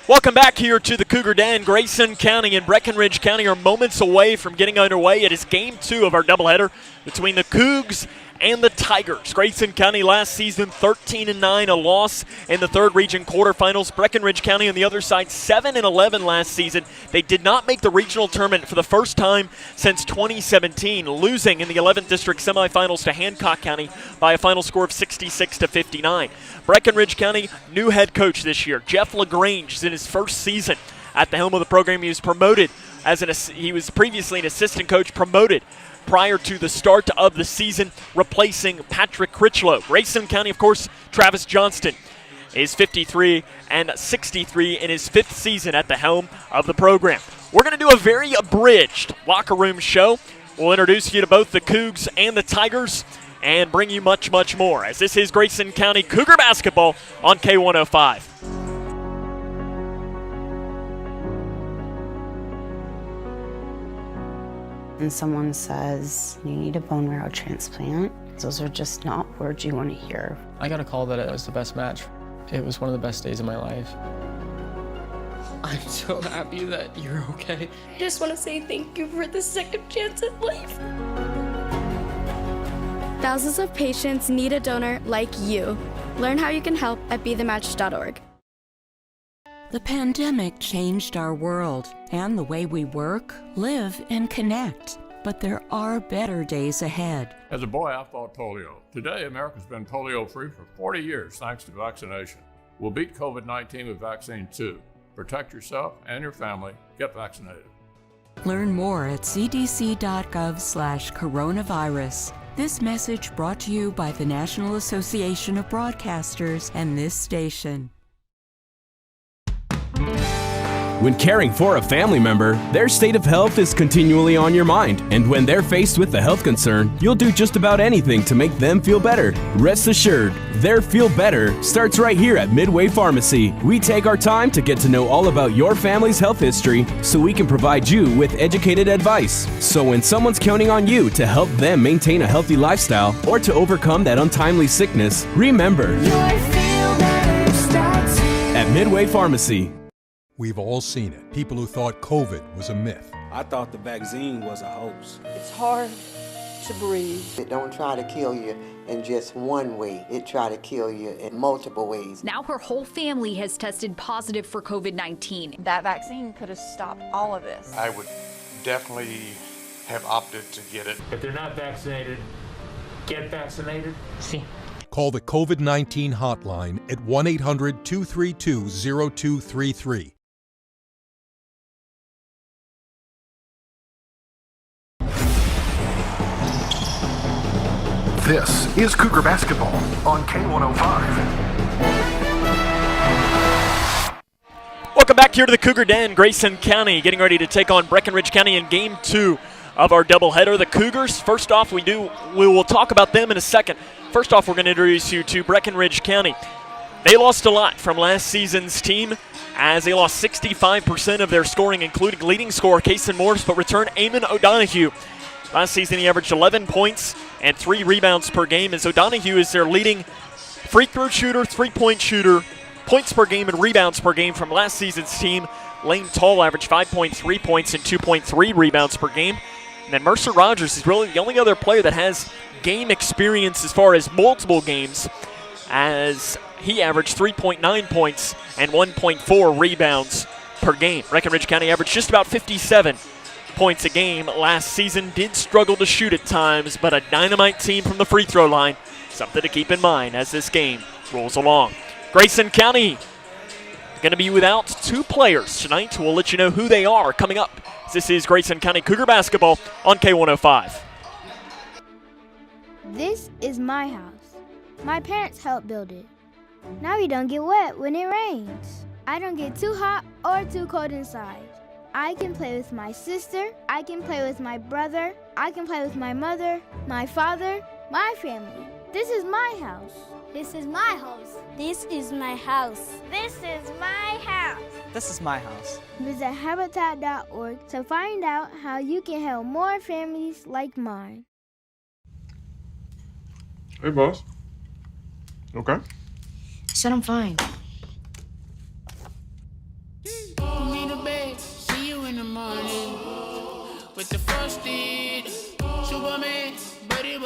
Welcome back here to the Cougar Den. Grayson County and Breckinridge County are moments away from getting underway. It is game 2 of our doubleheader between the Cougs and the Tigers. Grayson County last season 13-9, a loss in the third region quarterfinals. Breckinridge County on the other side 7-11 last season. They did not make the regional tournament for the first time since 2017, losing in the 11th district semifinals to Hancock County by a final score of 66-59. Breckinridge County, new head coach this year. Jeff LaGrange is in his first season at the helm of the program. He was promoted he was previously an assistant coach, promoted prior to the start of the season, replacing Patrick Critchlow. Grayson County, of course, Travis Johnston is 53-63 in his 5th season at the helm of the program. We're going to do a very abridged locker room show. We'll introduce you to both the Cougs and the Tigers and bring you much, much more, as this is Grayson County Cougar basketball on K105. And someone says, you need a bone marrow transplant, those are just not words you want to hear. I got a call that it was the best match. It was one of the best days of my life. I'm so happy that you're okay. I just want to say thank you for the second chance at life. Thousands of patients need a donor like you. Learn how you can help at BeTheMatch.org. The pandemic changed our world and the way we work, live, and connect. But there are better days ahead. As a boy, I fought polio. Today, America's been polio-free for 40 years thanks to vaccination. We'll beat COVID-19 with vaccine too. Protect yourself and your family. Get vaccinated. Learn more at cdc.gov/coronavirus. This message brought to you by the National Association of Broadcasters and this station. When caring for a family member, their state of health is continually on your mind. And when they're faced with a health concern, you'll do just about anything to make them feel better. Rest assured, their feel better starts right here at Midway Pharmacy. We take our time to get to know all about your family's health history so we can provide you with educated advice. So when someone's counting on you to help them maintain a healthy lifestyle or to overcome that untimely sickness, remember, your feel better starts here at Midway Pharmacy. We've all seen it. People who thought COVID was a myth. I thought the vaccine was a hoax. It's hard to breathe. It don't try to kill you in just one way. It try to kill you in multiple ways. Now her whole family has tested positive for COVID-19. That vaccine could have stopped all of this. I would definitely have opted to get it. If they're not vaccinated, get vaccinated. See. Call the COVID-19 hotline at 1-800-232-0233. This is Cougar Basketball on K105. Welcome back here to the Cougar Den. Grayson County getting ready to take on Breckinridge County in Game 2 of our doubleheader. The Cougars, first off, we will talk about them in a second. First off, we're going to introduce you to Breckinridge County. They lost a lot from last season's team as they lost 65% of their scoring, including leading scorer Kason Morris, but returned Eamon O'Donohue. Last season, he averaged 11 points and 3 rebounds per game, as O'Donohue is their leading free throw shooter, three-point shooter, points per game and rebounds per game from last season's team. Lane Tall averaged 5.3 points and 2.3 rebounds per game. And then Mercer Rogers is really the only other player that has game experience as far as multiple games, as he averaged 3.9 points and 1.4 rebounds per game. Breckinridge County averaged just about 57 points a game last season. Did struggle to shoot at times, but a dynamite team from the free throw line. Something to keep in mind as this game rolls along. Grayson County going to be without 2 players tonight. We'll let you know who they are coming up. This is Grayson County Cougar basketball on K105. This is my house. My parents helped build it. Now we don't get wet when it rains. I don't get too hot or too cold inside. I can play with my sister, I can play with my brother, I can play with my mother, my father, my family. This is my house. This is my house. This is my house. This is my house. This is my house. Visit Habitat.org to find out how you can help more families like mine. Hey, boss. Okay. I said I'm fine.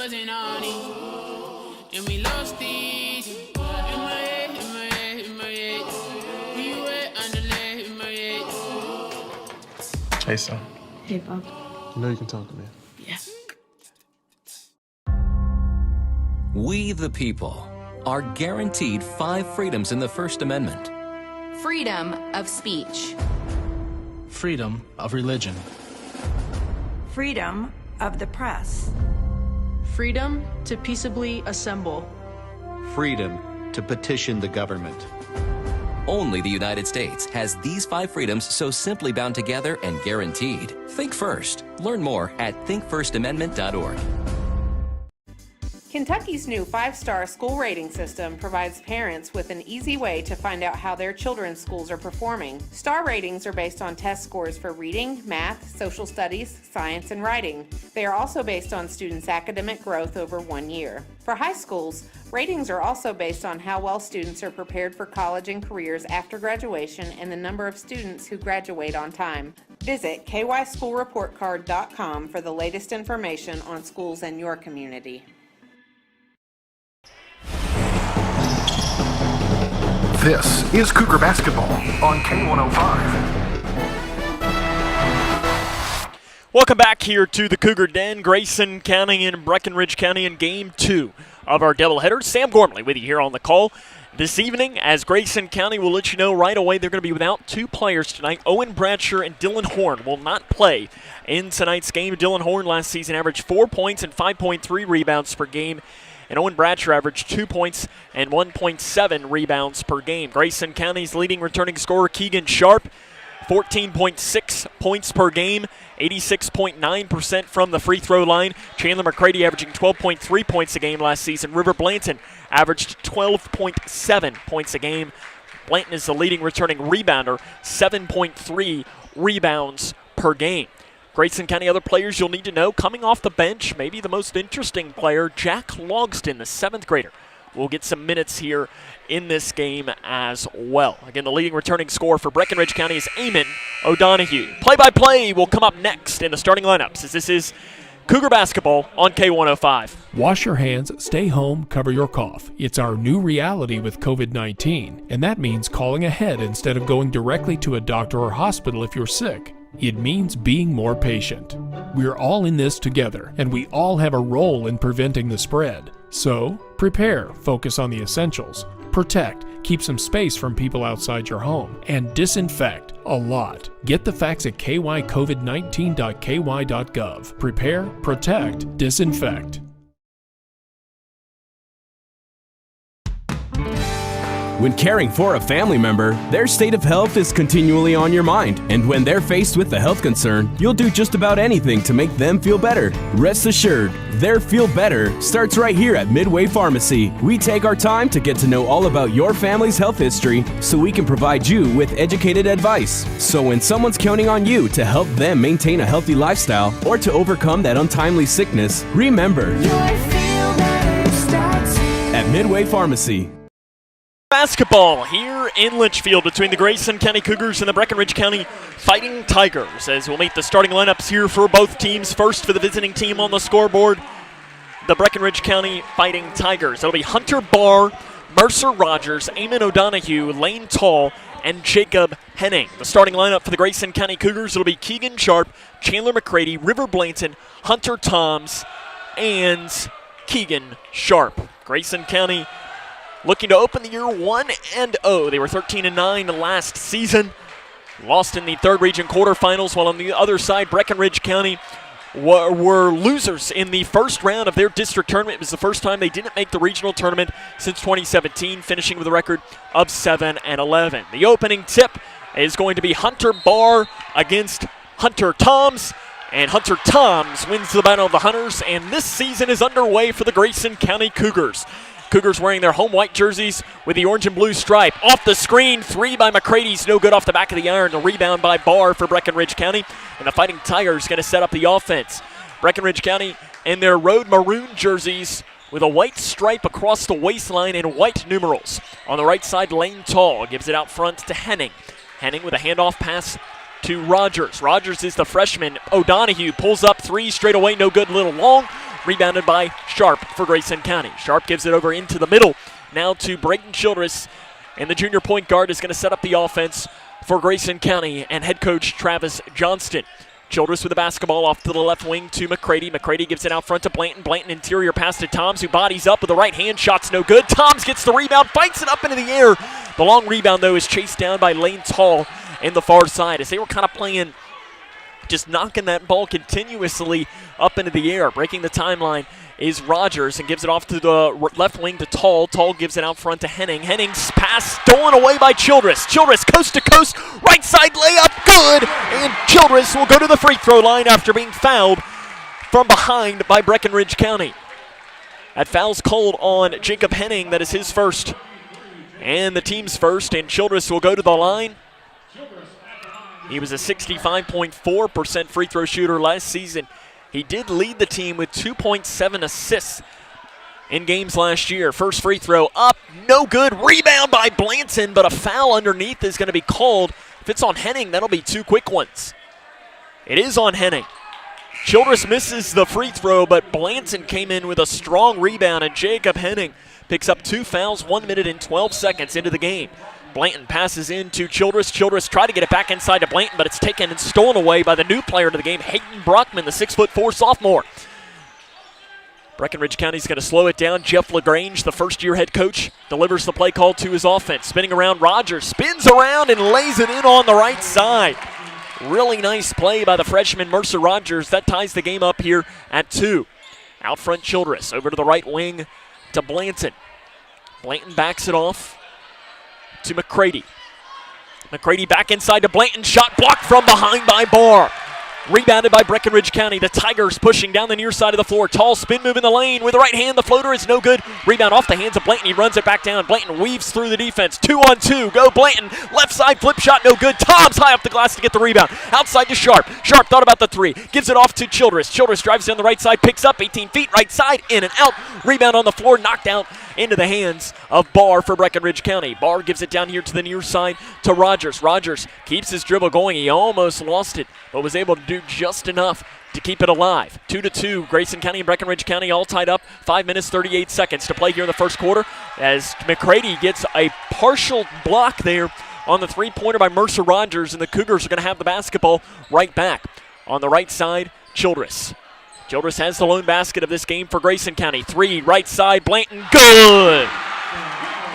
wasn't on it. And we lost it. In my head, in my head, in my head. We were underlay in my head. Jason. Hey, Bob. You know you can talk to me. Yes. We, the people, are guaranteed 5 freedoms in the First Amendment. Freedom of speech. Freedom of religion. Freedom of the press. Freedom to peaceably assemble. Freedom to petition the government. Only the United States has these 5 freedoms so simply bound together and guaranteed. Think first. Learn more at thinkfirstamendment.org. Kentucky's new 5-star school rating system provides parents with an easy way to find out how their children's schools are performing. Star ratings are based on test scores for reading, math, social studies, science, and writing. They are also based on students' academic growth over 1 year. For high schools, ratings are also based on how well students are prepared for college and careers after graduation and the number of students who graduate on time. Visit kyschoolreportcard.com for the latest information on schools in your community. This is Cougar Basketball on K105. Welcome back here to the Cougar Den, Grayson County and Breckinridge County in Game 2 of our doubleheader. Sam Gormley with you here on the call this evening, as Grayson County will let you know right away they're going to be without 2 players tonight. Owen Bradsher and Dylan Horn will not play in tonight's game. Dylan Horn last season averaged 4 points and 5.3 rebounds per game, and Owen Bradsher averaged 2 points and 1.7 rebounds per game. Grayson County's leading returning scorer, Keegan Sharp, 14.6 points per game, 86.9% from the free throw line. Chandler McCready averaging 12.3 points a game last season. River Blanton averaged 12.7 points a game. Blanton is the leading returning rebounder, 7.3 rebounds per game. Grayson County other players you'll need to know, coming off the bench, maybe the most interesting player, Jack Logston, the 7th grader, will get some minutes here in this game as well. Again, the leading returning scorer for Breckinridge County is Eamon O'Donohue. Play-by-play will come up next in the starting lineups, as this is Cougar Basketball on K105. Wash your hands, stay home, cover your cough. It's our new reality with COVID-19, and that means calling ahead instead of going directly to a doctor or hospital if you're sick. It means being more patient. We're all in this together, and we all have a role in preventing the spread. So, prepare, focus on the essentials, protect, keep some space from people outside your home, and disinfect a lot. Get the facts at kycovid19.ky.gov. Prepare, protect, disinfect. When caring for a family member, their state of health is continually on your mind. And when they're faced with a health concern, you'll do just about anything to make them feel better. Rest assured, their feel better starts right here at Midway Pharmacy. We take our time to get to know all about your family's health history so we can provide you with educated advice. So when someone's counting on you to help them maintain a healthy lifestyle or to overcome that untimely sickness, remember, at Midway Pharmacy. Basketball here in Litchfield between the Grayson County Cougars and the Breckinridge County Fighting Tigers, as we'll meet the starting lineups here for both teams. First, for the visiting team on the scoreboard, the Breckinridge County Fighting Tigers. It'll be Hunter Barr, Mercer Rogers, Eamon O'Donohue, Lane Tall, and Jacob Henning. The starting lineup for the Grayson County Cougars, it'll be Keegan Sharp, Chandler McCready, River Blanton, Hunter Toms, and Keegan Sharp. Grayson County looking to open the year 1-0. They were 13-9 last season. Lost in the third region quarterfinals, while on the other side, Breckinridge County were losers in the first round of their district tournament. It was the first time they didn't make the regional tournament since 2017, finishing with a record of 7-11. The opening tip is going to be Hunter Barr against Hunter Toms, and Hunter Toms wins the Battle of the Hunters, and this season is underway for the Grayson County Cougars. Cougars wearing their home white jerseys with the orange and blue stripe. Off the screen, 3 by McCready's no good off the back of the iron. The rebound by Barr for Breckinridge County. And the Fighting Tigers going to set up the offense. Breckinridge County in their road maroon jerseys with a white stripe across the waistline and white numerals. On the right side, Lane Tall gives it out front to Henning. Henning with a handoff pass to Rogers. Rogers is the freshman. O'Donohue pulls up 3 straight away, no good, little long. Rebounded by Sharp for Grayson County. Sharp gives it over into the middle. Now to Brayden Childress. And the junior point guard is going to set up the offense for Grayson County and head coach Travis Johnston. Childress with the basketball off to the left wing to McCready. McCready gives it out front to Blanton. Blanton interior pass to Toms, who bodies up with the right hand. Shot's no good. Toms gets the rebound, fights it up into the air. The long rebound, though, is chased down by Lane Tall in the far side as they were kind of playing, just knocking that ball continuously up into the air. Breaking the timeline is Rogers and gives it off to the left wing to Tall. Tall gives it out front to Henning. Henning's pass stolen away by Childress. Childress coast to coast, right side layup, good! And Childress will go to the free throw line after being fouled from behind by Breckinridge County. That foul's called on Jacob Henning. That is his first and the team's first, and Childress will go to the line. He was a 65.4% free throw shooter last season. He did lead the team with 2.7 assists in games last year. First free throw up, no good. Rebound by Blanton, but a foul underneath is going to be called. If it's on Henning, that'll be two quick ones. It is on Henning. Childress misses the free throw, but Blanton came in with a strong rebound, and Jacob Henning picks up 2 fouls, 1 minute and 12 seconds into the game. Blanton passes in to Childress. Childress tried to get it back inside to Blanton, but it's taken and stolen away by the new player to the game, Hayden Brockman, the 6'4" sophomore. Breckinridge County's going to slow it down. Jeff LaGrange, the first-year head coach, delivers the play call to his offense. Spinning around, Rogers spins around and lays it in on the right side. Really nice play by the freshman Mercer Rogers. That ties the game up here at 2. Out front, Childress. Over to the right wing to Blanton. Blanton backs it off to McCready. McCready back inside to Blanton. Shot blocked from behind by Barr. Rebounded by Breckinridge County. The Tigers pushing down the near side of the floor. Tall spin move in the lane with the right hand. The floater is no good. Rebound off the hands of Blanton. He runs it back down. Blanton weaves through the defense. 2-on-2. Go Blanton. Left side flip shot no good. Toms high up the glass to get the rebound. Outside to Sharp. Sharp thought about the 3. Gives it off to Childress. Childress drives down the right side. Picks up 18 feet. Right side. In and out. Rebound on the floor. Knocked out into the hands of Barr for Breckinridge County. Barr gives it down here to the near side to Rogers. Rogers keeps his dribble going. He almost lost it, but was able to do just enough to keep it alive. 2-2, Grayson County and Breckinridge County all tied up. 5 minutes, 38 seconds to play here in the first quarter as McCready gets a partial block there on the three-pointer by Mercer Rogers, and the Cougars are going to have the basketball right back. On the right side, Childress. Childress has the lone basket of this game for Grayson County. 3, right side, Blanton, good!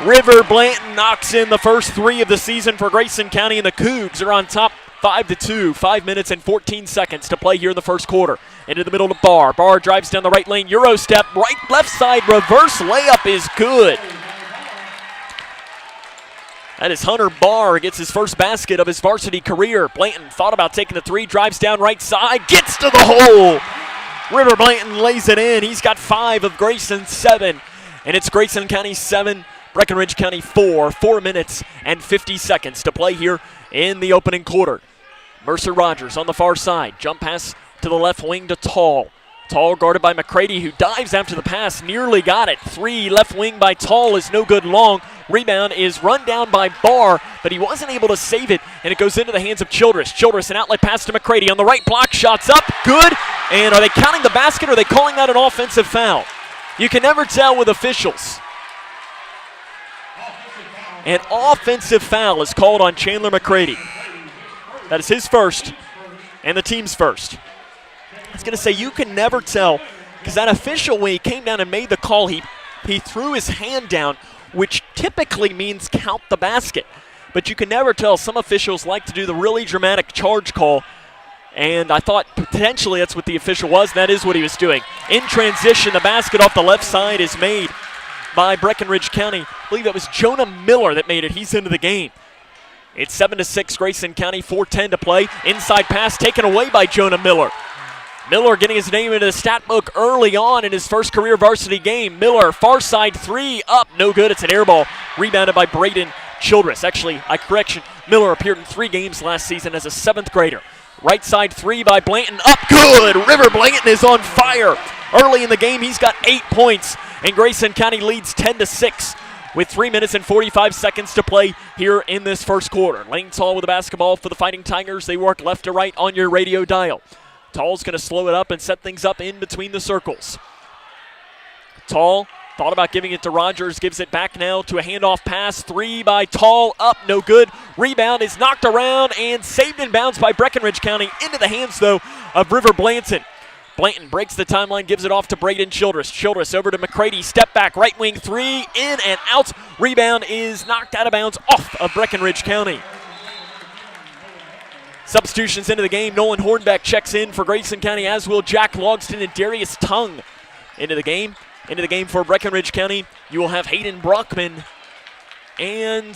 River Blanton knocks in the first 3 of the season for Grayson County, and the Cougs are on top 5-2. 5 minutes and 14 seconds to play here in the first quarter. Into the middle to Barr. Barr drives down the right lane, Euro step, right, left side, reverse layup is good. That is Hunter Barr, gets his first basket of his varsity career. Blanton thought about taking the 3, drives down right side, gets to the hole. River Blanton lays it in. He's got 5 of Grayson's 7. And it's Grayson County 7, Breckinridge County 4. 4 minutes and 50 seconds to play here in the opening quarter. Mercer Rogers on the far side. Jump pass to the left wing to Tall. Tall guarded by McCready, who dives after the pass. Nearly got it. 3 left wing by Tall is no good long. Rebound is run down by Barr, but he wasn't able to save it, and it goes into the hands of Childress. Childress, an outlet pass to McCready on the right block. Shots up. Good. And are they counting the basket, or are they calling that an offensive foul? You can never tell with officials. An offensive foul is called on Chandler McCready. That is his first and the team's first. I was going to say, you can never tell, because that official, when he came down and made the call, he threw his hand down, which typically means count the basket. But you can never tell. Some officials like to do the really dramatic charge call, and I thought potentially that's what the official was. That is what he was doing. In transition, the basket off the left side is made by Breckinridge County. I believe that was Jonah Miller that made it. He's into the game. It's 7-6, Grayson County, 4:10 to play. Inside pass taken away by Jonah Miller. Miller getting his name into the stat book early on in his first career varsity game. Miller, far side 3, up, no good. It's an air ball. Rebounded by Brayden Childress. Actually, correction, Miller appeared in 3 games last season as a 7th grader. Right side 3 by Blanton, up, good. River Blanton is on fire. Early in the game, he's got 8 points, and Grayson County leads 10-6 with 3 minutes and 45 seconds to play here in this first quarter. Lane Tall with the basketball for the Fighting Tigers. They work left to right on your radio dial. Tall's going to slow it up and set things up in between the circles. Tall thought about giving it to Rogers, gives it back now to a handoff pass. 3 by Tall, up, no good. Rebound is knocked around and saved in bounds by Breckinridge County. Into the hands, though, of River Blanton. Blanton breaks the timeline, gives it off to Braden Childress. Childress over to McCready, step back, right wing 3, in and out. Rebound is knocked out of bounds off of Breckinridge County. Substitutions into the game. Nolan Hornbeck checks in for Grayson County, as will Jack Logston and Darius Tung into the game. Into the game for Breckinridge County, you will have Hayden Brockman. And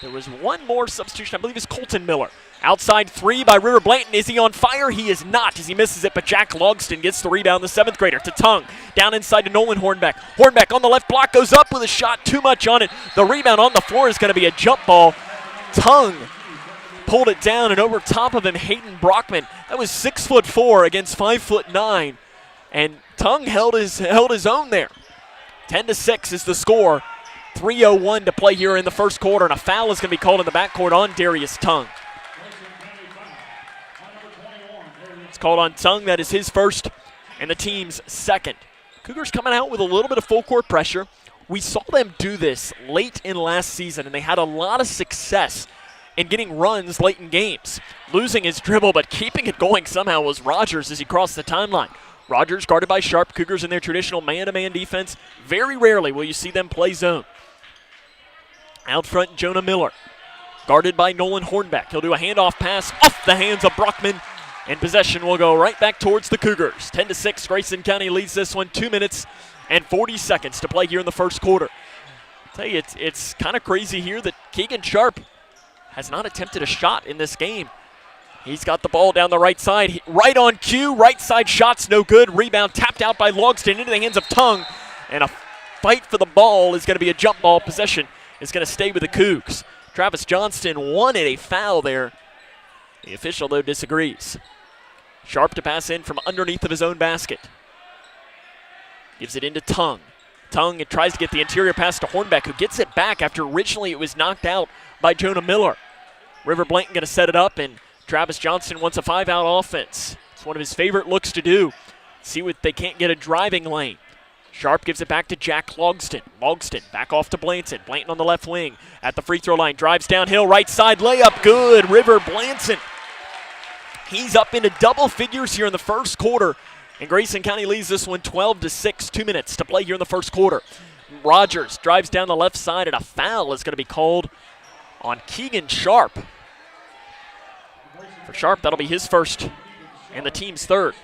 there was one more substitution, I believe it's Colton Miller. Outside 3 by River Blanton. Is he on fire? He is not, as he misses it, but Jack Logston gets the rebound, the 7th grader, to Tung. Down inside to Nolan Hornbeck. Hornbeck on the left block, goes up with a shot, too much on it. The rebound on the floor is going to be a jump ball. Tung pulled it down, and over top of him, Hayden Brockman. That was 6'4" against 5'9", and Tung held his own there. 10-6 is the score. 3:01 to play here in the first quarter, and a foul is going to be called in the backcourt on Darius Tung. It's called on Tung. That is his first and the team's second. Cougars coming out with a little bit of full court pressure. We saw them do this late in last season, and they had a lot of success in getting runs late in games. Losing his dribble, but keeping it going somehow was Rogers as he crossed the timeline. Rogers guarded by Sharp. Cougars in their traditional man-to-man defense. Very rarely will you see them play zone. Out front, Jonah Miller, guarded by Nolan Hornbeck. He'll do a handoff pass off the hands of Brockman, and possession will go right back towards the Cougars. 10-6, Grayson County leads this one. 2 minutes and 40 seconds to play here in the first quarter. I'll tell you, it's kind of crazy here that Keegan Sharp has not attempted a shot in this game. He's got the ball down the right side, right on cue. Right side shot's no good. Rebound tapped out by Logston into the hands of Tung, and a fight for the ball is going to be a jump ball. Possession is going to stay with the Cougs. Travis Johnston wanted a foul there. The official, though, disagrees. Sharp to pass in from underneath of his own basket. Gives it into Tung. Tung tries to get the interior pass to Hornbeck, who gets it back after originally it was knocked out by Jonah Miller. River Blanton going to set it up, and Travis Johnston wants a 5-out offense. It's one of his favorite looks to do. See what they can't get a driving lane. Sharp gives it back to Jack Logston. Logston back off to Blanton. Blanton on the left wing at the free throw line. Drives downhill, right side layup, good. River Blanton. He's up into double figures here in the first quarter. And Grayson County leads this one 12-6. 2 minutes to play here in the first quarter. Rogers drives down the left side, and a foul is going to be called on Keegan Sharp. For Sharp, that'll be his first and the team's third.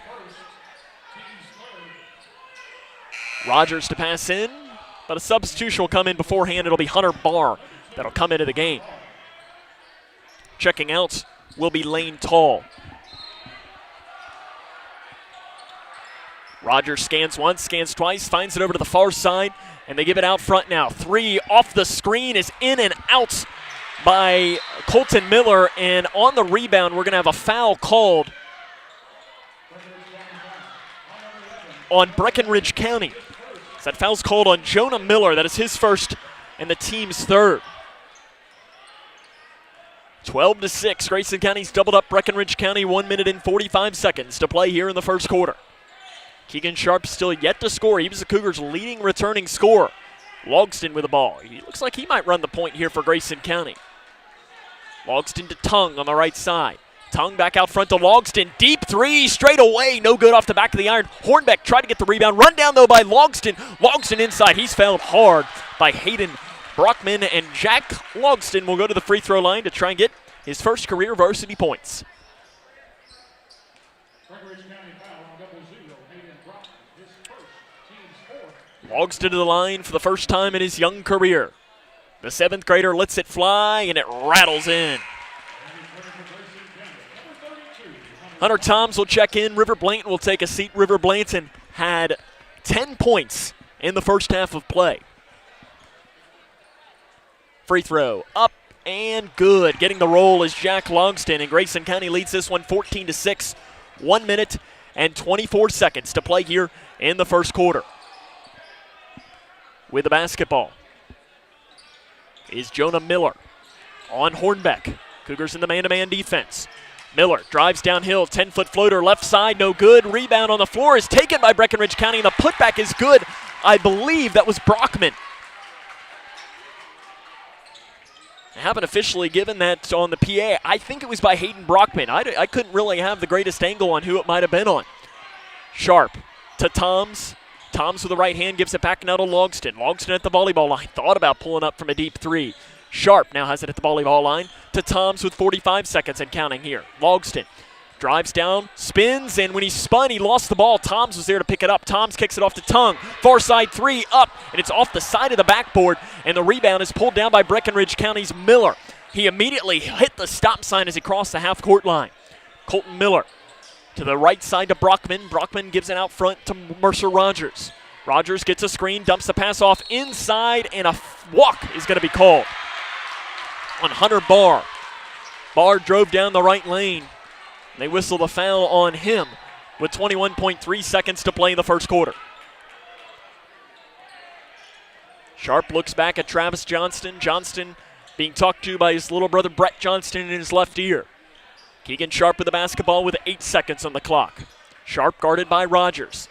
Rogers to pass in, but a substitution will come in beforehand. It'll be Hunter Barr that'll come into the game. Checking out will be Lane Tall. Rogers scans once, scans twice, finds it over to the far side, and they give it out front now. 3 off the screen is in and out by Colton Miller, and on the rebound, we're going to have a foul called on Breckinridge County. So that foul's called on Jonah Miller. That is his first and the team's third. 12-6, Grayson County's doubled up Breckinridge County. 1 minute and 45 seconds to play here in the first quarter. Keegan Sharp still yet to score. He was the Cougars' leading returning scorer. Logston with the ball. He looks like he might run the point here for Grayson County. Logston to Tung on the right side. Tung back out front to Logston. Deep 3, straight away. No good off the back of the iron. Hornbeck tried to get the rebound. Run down, though, by Logston. Logston inside. He's fouled hard by Hayden Brockman. And Jack Logston will go to the free throw line to try and get his first career varsity points. Logston to the line for the first time in his young career. The 7th grader lets it fly, and it rattles in. Hunter Toms will check in. River Blanton will take a seat. River Blanton had 10 points in the first half of play. Free throw up and good. Getting the roll is Jack Logston, and Grayson County leads this one 14-6. 1 minute and 24 seconds to play here in the first quarter. With the basketball is Jonah Miller on Hornbeck. Cougars in the man-to-man defense. Miller drives downhill, 10-foot floater left side, no good. Rebound on the floor is taken by Breckinridge County, and the putback is good I believe that was Brockman. I haven't officially given that on the PA. I think it was by Hayden Brockman. I couldn't really have the greatest angle on who it might have been on. Sharp to Toms. Toms with the right hand gives it back now to Logston. Logston at the volleyball line. Thought about pulling up from a deep three. Sharp now has it at the volleyball line to Toms with 45 seconds and counting here. Logston drives down, spins, and when he spun, he lost the ball. Toms was there to pick it up. Toms kicks it off to Tongue. Far side three up, and it's off the side of the backboard, and the rebound is pulled down by Breckinridge County's Miller. He immediately hit the stop sign as he crossed the half-court line. Colton Miller to the right side to Brockman. Brockman gives it out front to Mercer Rogers. Rogers gets a screen, dumps the pass off inside, and a walk is going to be called on Hunter Barr. Barr drove down the right lane. They whistle the foul on him with 21.3 seconds to play in the first quarter. Sharp looks back at Travis Johnston. Johnston being talked to by his little brother Brett Johnston in his left ear. Keegan Sharp with the basketball with 8 seconds on the clock. Sharp guarded by Rogers.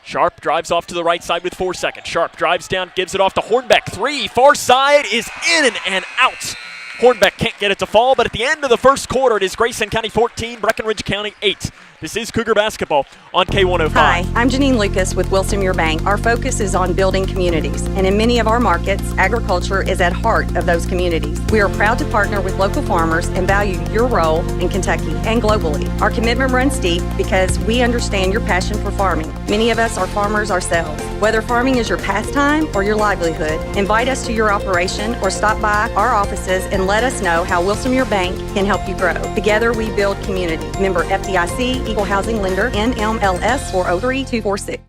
Sharp drives off to the right side with 4 seconds. Sharp drives down, gives it off to Hornbeck. Three, far side is in and out. Hornbeck can't get it to fall, but at the end of the first quarter, it is Grayson County 14, Breckinridge County 8. This is Cougar basketball on K105. Hi, I'm Janine Lucas with Wilson Muir Bank. Our focus is on building communities, and in many of our markets, agriculture is at heart of those communities. We are proud to partner with local farmers and value your role in Kentucky and globally. Our commitment runs deep because we understand your passion for farming. Many of us are farmers ourselves. Whether farming is your pastime or your livelihood, invite us to your operation or stop by our offices and let us know how Wilson Muir Bank can help you grow. Together we build community. Member FDIC, Equal Housing Lender, NMLS 403246.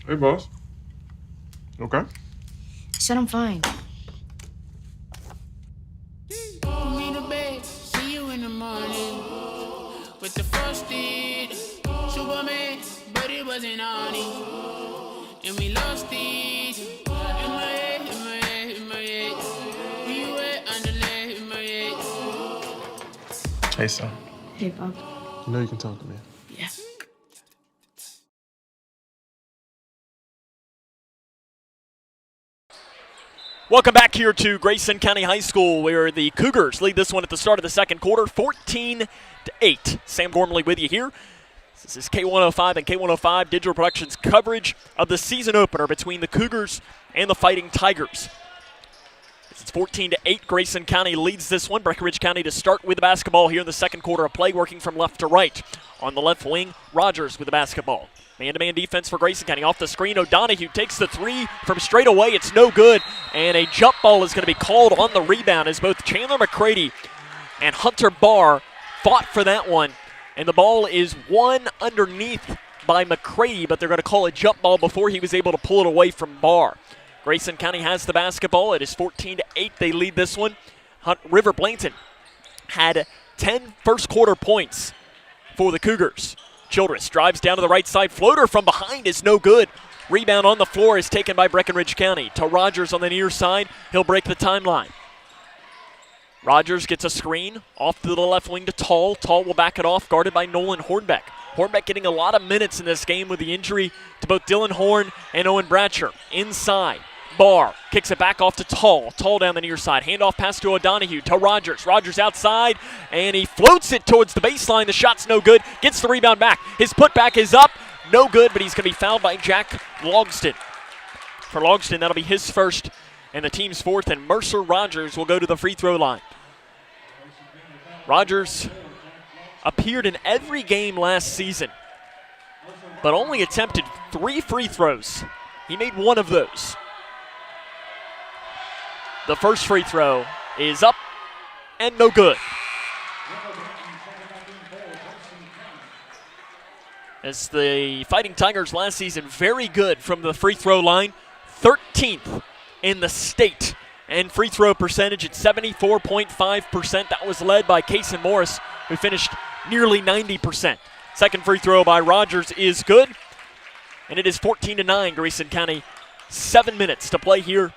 Hey, boss. Okay. I said I'm fine. Me to bed, see you in the morning with the frosted Superman, but it wasn't on it, and we lost it. In my head, in my head, in my head. We were underlay in my head. Hey, son. Hey, Bob. You know you can talk to me. Yeah. Welcome back here to Grayson County High School, where the Cougars lead this one at the start of the second quarter, 14-8. Sam Gormley with you here. This is K105 and K105 Digital Productions coverage of the season opener between the Cougars and the Fighting Tigers. It's 14-8. Grayson County leads this one. Breckinridge County to start with the basketball here in the second quarter of play, working from left to right. On the left wing, Rogers with the basketball. Man-to-man defense for Grayson County. Off the screen, O'Donohue takes the three from straight away. It's no good, and a jump ball is going to be called on the rebound as both Chandler McCready and Hunter Barr fought for that one. And the ball is won underneath by McCready, but they're going to call a jump ball before he was able to pull it away from Barr. Grayson County has the basketball. It is 14-8. They lead this one. River Blankton had 10 first quarter points for the Cougars. Childress drives down to the right side. Floater from behind is no good. Rebound on the floor is taken by Breckinridge County. To Rogers on the near side. He'll break the timeline. Rogers gets a screen off to the left wing to Tall. Tall will back it off, guarded by Nolan Hornbeck. Hornbeck getting a lot of minutes in this game with the injury to both Dylan Horn and Owen Bratcher. Inside. Barr kicks it back off to Tall. Tall down the near side. Handoff pass to O'Donohue. To Rogers. Rogers outside, and he floats it towards the baseline. The shot's no good. Gets the rebound back. His putback is up. No good, but he's going to be fouled by Jack Logston. For Logston, that'll be his first and the team's fourth, and Mercer Rogers will go to the free throw line. Rogers appeared in every game last season, but only attempted 3 free throws. He made one of those. The first free throw is up and no good. As the Fighting Tigers last season, very good from the free throw line, 13th in the state. And free throw percentage at 74.5%. That was led by Kason Morris, who finished nearly 90%. Second free throw by Rogers is good. And it is 14-9, Grayson County. 7 minutes to play here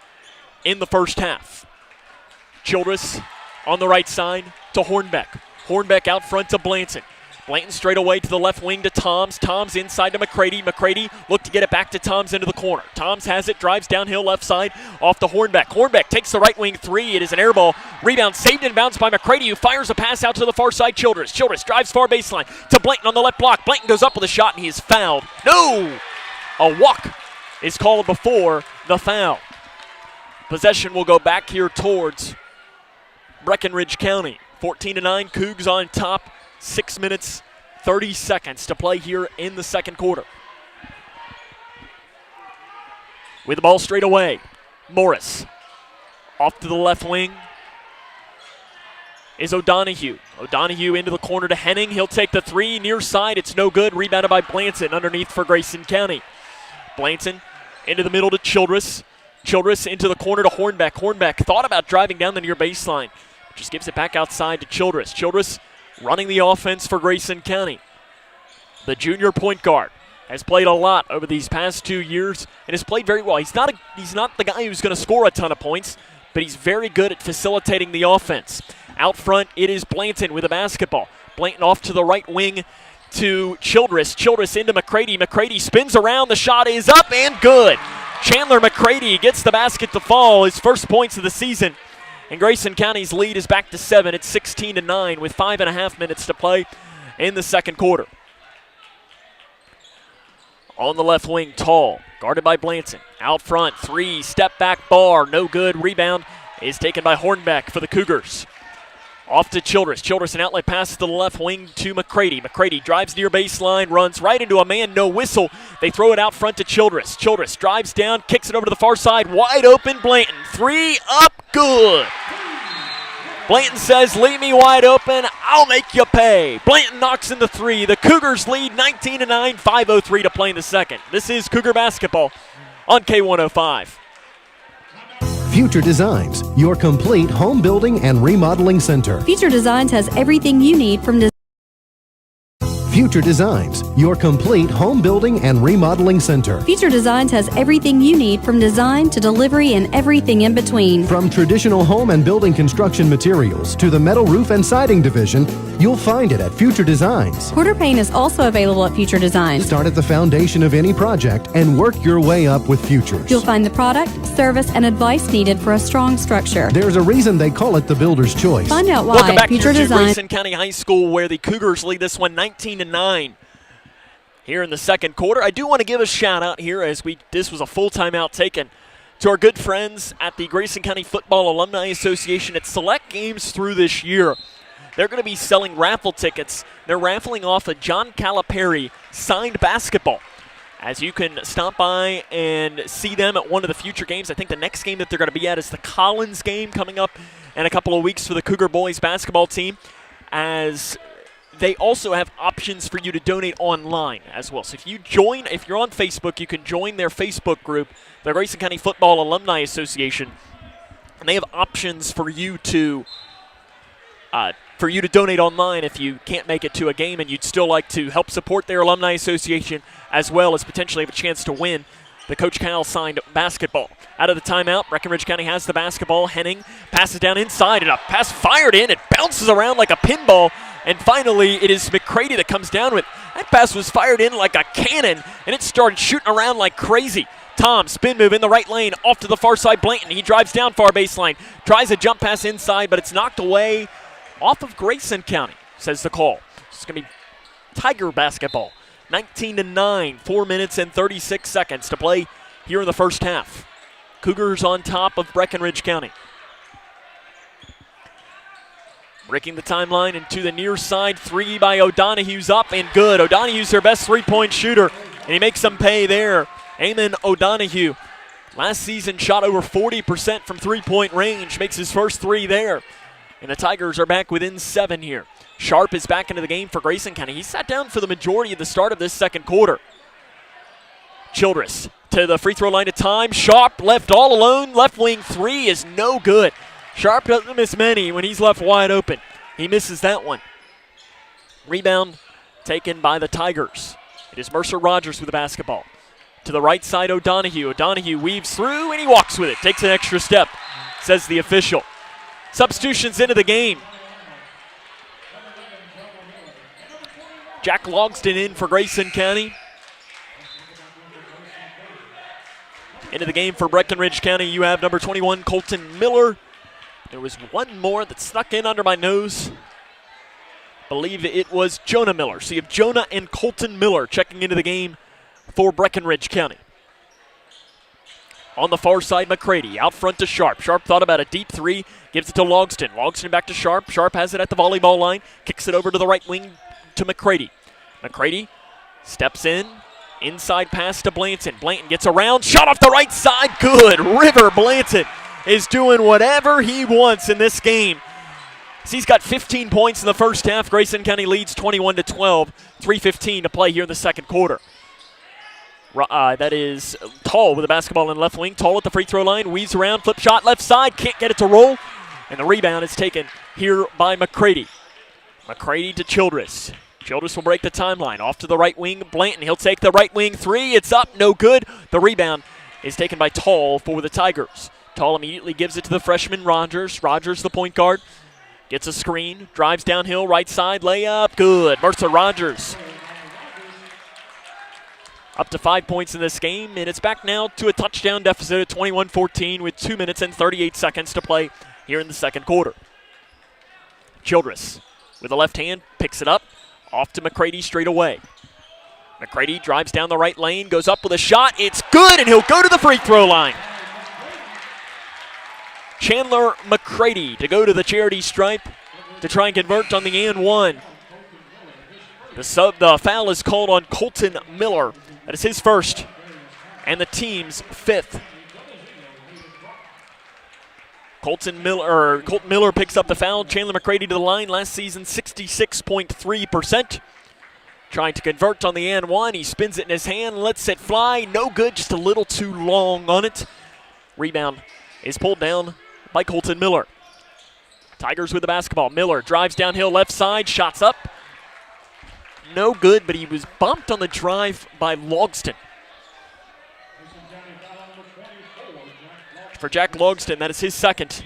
in the first half. Childress on the right side to Hornbeck. Hornbeck out front to Blanton. Blanton straight away to the left wing to Toms. Toms inside to McCready. McCready look to get it back to Toms into the corner. Toms has it, drives downhill left side off to Hornbeck. Hornbeck takes the right wing three. It is an air ball. Rebound saved in bounds by McCready, who fires a pass out to the far side. Childress. Childress drives far baseline to Blanton on the left block. Blanton goes up with a shot and he is fouled. No! A walk is called before the foul. Possession will go back here towards Breckinridge County. 14-9, Cougs on top. 6 minutes, 30 seconds to play here in the second quarter. With the ball straight away, Morris. Off to the left wing is O'Donohue. O'Donohue into the corner to Henning. He'll take the three, near side. It's no good. Rebounded by Blanton underneath for Grayson County. Blanton into the middle to Childress. Childress into the corner to Hornbeck. Hornbeck thought about driving down the near baseline. Just gives it back outside to Childress. Childress running the offense for Grayson County. The junior point guard has played a lot over these past 2 years and has played very well. He's not the guy who's going to score a ton of points, but he's very good at facilitating the offense. Out front, it is Blanton with a basketball. Blanton off to the right wing to Childress. Childress into McCready. McCready spins around. The shot is up and good. Chandler McCready gets the basket to fall, his first points of the season. And Grayson County's lead is back to 7. It's 16-9 with 5.5 minutes to play in the second quarter. On the left wing, Tall, guarded by Blanton. Out front, three, step back bar, no good. Rebound is taken by Hornbeck for the Cougars. Off to Childress. Childress, an outlet pass to the left wing to McCready. McCready drives near baseline, runs right into a man, no whistle. They throw it out front to Childress. Childress drives down, kicks it over to the far side, wide open, Blanton. Three up, good. Blanton says, leave me wide open, I'll make you pay. Blanton knocks in the three. The Cougars lead 19-9, 5:03 to play in the second. This is Cougar basketball on K105. Future Designs, your complete home building and remodeling center. Future Designs has everything you need from Future Designs, your complete home building and remodeling center. Future Designs has everything you need from design to delivery and everything in between. From traditional home and building construction materials to the metal roof and siding division, you'll find it at Future Designs. Quarter paint is also available at Future Designs. Start at the foundation of any project and work your way up with Futures. You'll find the product, service, and advice needed for a strong structure. There's a reason they call it the builder's choice. Find out why. Welcome back Future here to Designs. Grayson County High School, where the Cougars lead this one 19-9 here in the second quarter. I do want to give a shout out here, as this was a full timeout taken, to our good friends at the Grayson County Football Alumni Association. At select games through this year, they're going to be selling raffle tickets. They're raffling off a John Calipari signed basketball, as you can stop by and see them at one of the future games. I think the next game that they're going to be at is the Collins game coming up in a couple of weeks for the Cougar boys basketball team, as they also have options for you to donate online as well. So if you're on Facebook, you can join their Facebook group, the Grayson County Football Alumni Association, and they have options for you to donate online if you can't make it to a game and you'd still like to help support their alumni association, as well as potentially have a chance to win the Coach Kyle signed basketball. Out of the timeout, Breckinridge County has the basketball. Henning passes down inside, and a pass fired in. It bounces around like a pinball, and finally it is McCready that comes down with it. That pass was fired in like a cannon, and it started shooting around like crazy. Tom, spin move in the right lane, off to the far side. Blanton, he drives down far baseline, tries a jump pass inside, but it's knocked away off of Grayson County, says the call. It's going to be Tiger basketball. 19-9, 4 minutes and 36 seconds to play here in the first half. Cougars on top of Breckinridge County. Breaking the timeline into the near side, three by O'Donohue's up and good. O'Donohue's their best three-point shooter, and he makes them pay there. Eamon O'Donohue, last season shot over 40% from three-point range, makes his first three there. And the Tigers are back within 7 here. Sharp is back into the game for Grayson County. He sat down for the majority of the start of this second quarter. Childress to the free throw line of time. Sharp left all alone. Left wing three is no good. Sharp doesn't miss many when he's left wide open. He misses that one. Rebound taken by the Tigers. It is Mercer Rogers with the basketball. To the right side, O'Donohue. O'Donohue weaves through and he walks with it. Takes an extra step, says the official. Substitutions into the game. Jack Logston in for Grayson County. Into the game for Breckinridge County, you have number 21, Colton Miller. There was one more that snuck in under my nose. Believe it was Jonah Miller. So you have Jonah and Colton Miller checking into the game for Breckinridge County. On the far side, McCready out front to Sharp. Sharp thought about a deep three, gives it to Logston. Logston back to Sharp. Sharp has it at the volleyball line, kicks it over to the right wing to McCready. McCready steps in, inside pass to Blanton. Blanton gets around, shot off the right side, good. River Blanton is doing whatever he wants in this game. He's got 15 points in the first half. Grayson County leads 21-12, 3:15 to play here in the second quarter. That is Tall with the basketball in left wing. Tall at the free throw line, weaves around, flip shot left side, can't get it to roll. And the rebound is taken here by McCready. McCready to Childress. Childress will break the timeline. Off to the right wing, Blanton. He'll take the right wing three. It's up, no good. The rebound is taken by Tall for the Tigers. Tall immediately gives it to the freshman Rogers. Rogers, the point guard, gets a screen, drives downhill, right side, layup, good. Mercer Rogers up to 5 points in this game, and it's back now to a touchdown deficit at 21-14 with 2 minutes and 38 seconds to play here in the second quarter. Childress with the left hand, picks it up, off to McCready straight away. McCready drives down the right lane, goes up with a shot, it's good, and he'll go to the free throw line. Chandler McCready to go to the charity stripe to try and convert on the and one. The foul is called on Colton Miller. That is his first and the team's fifth. Colton Miller picks up the foul. Chandler McCready to the line. Last season, 66.3%. Trying to convert on the and one. He spins it in his hand, lets it fly. No good, just a little too long on it. Rebound is pulled down by Colton Miller. Tigers with the basketball. Miller drives downhill left side, shots up. No good, but he was bumped on the drive by Logston. For Jack Logston, that is his second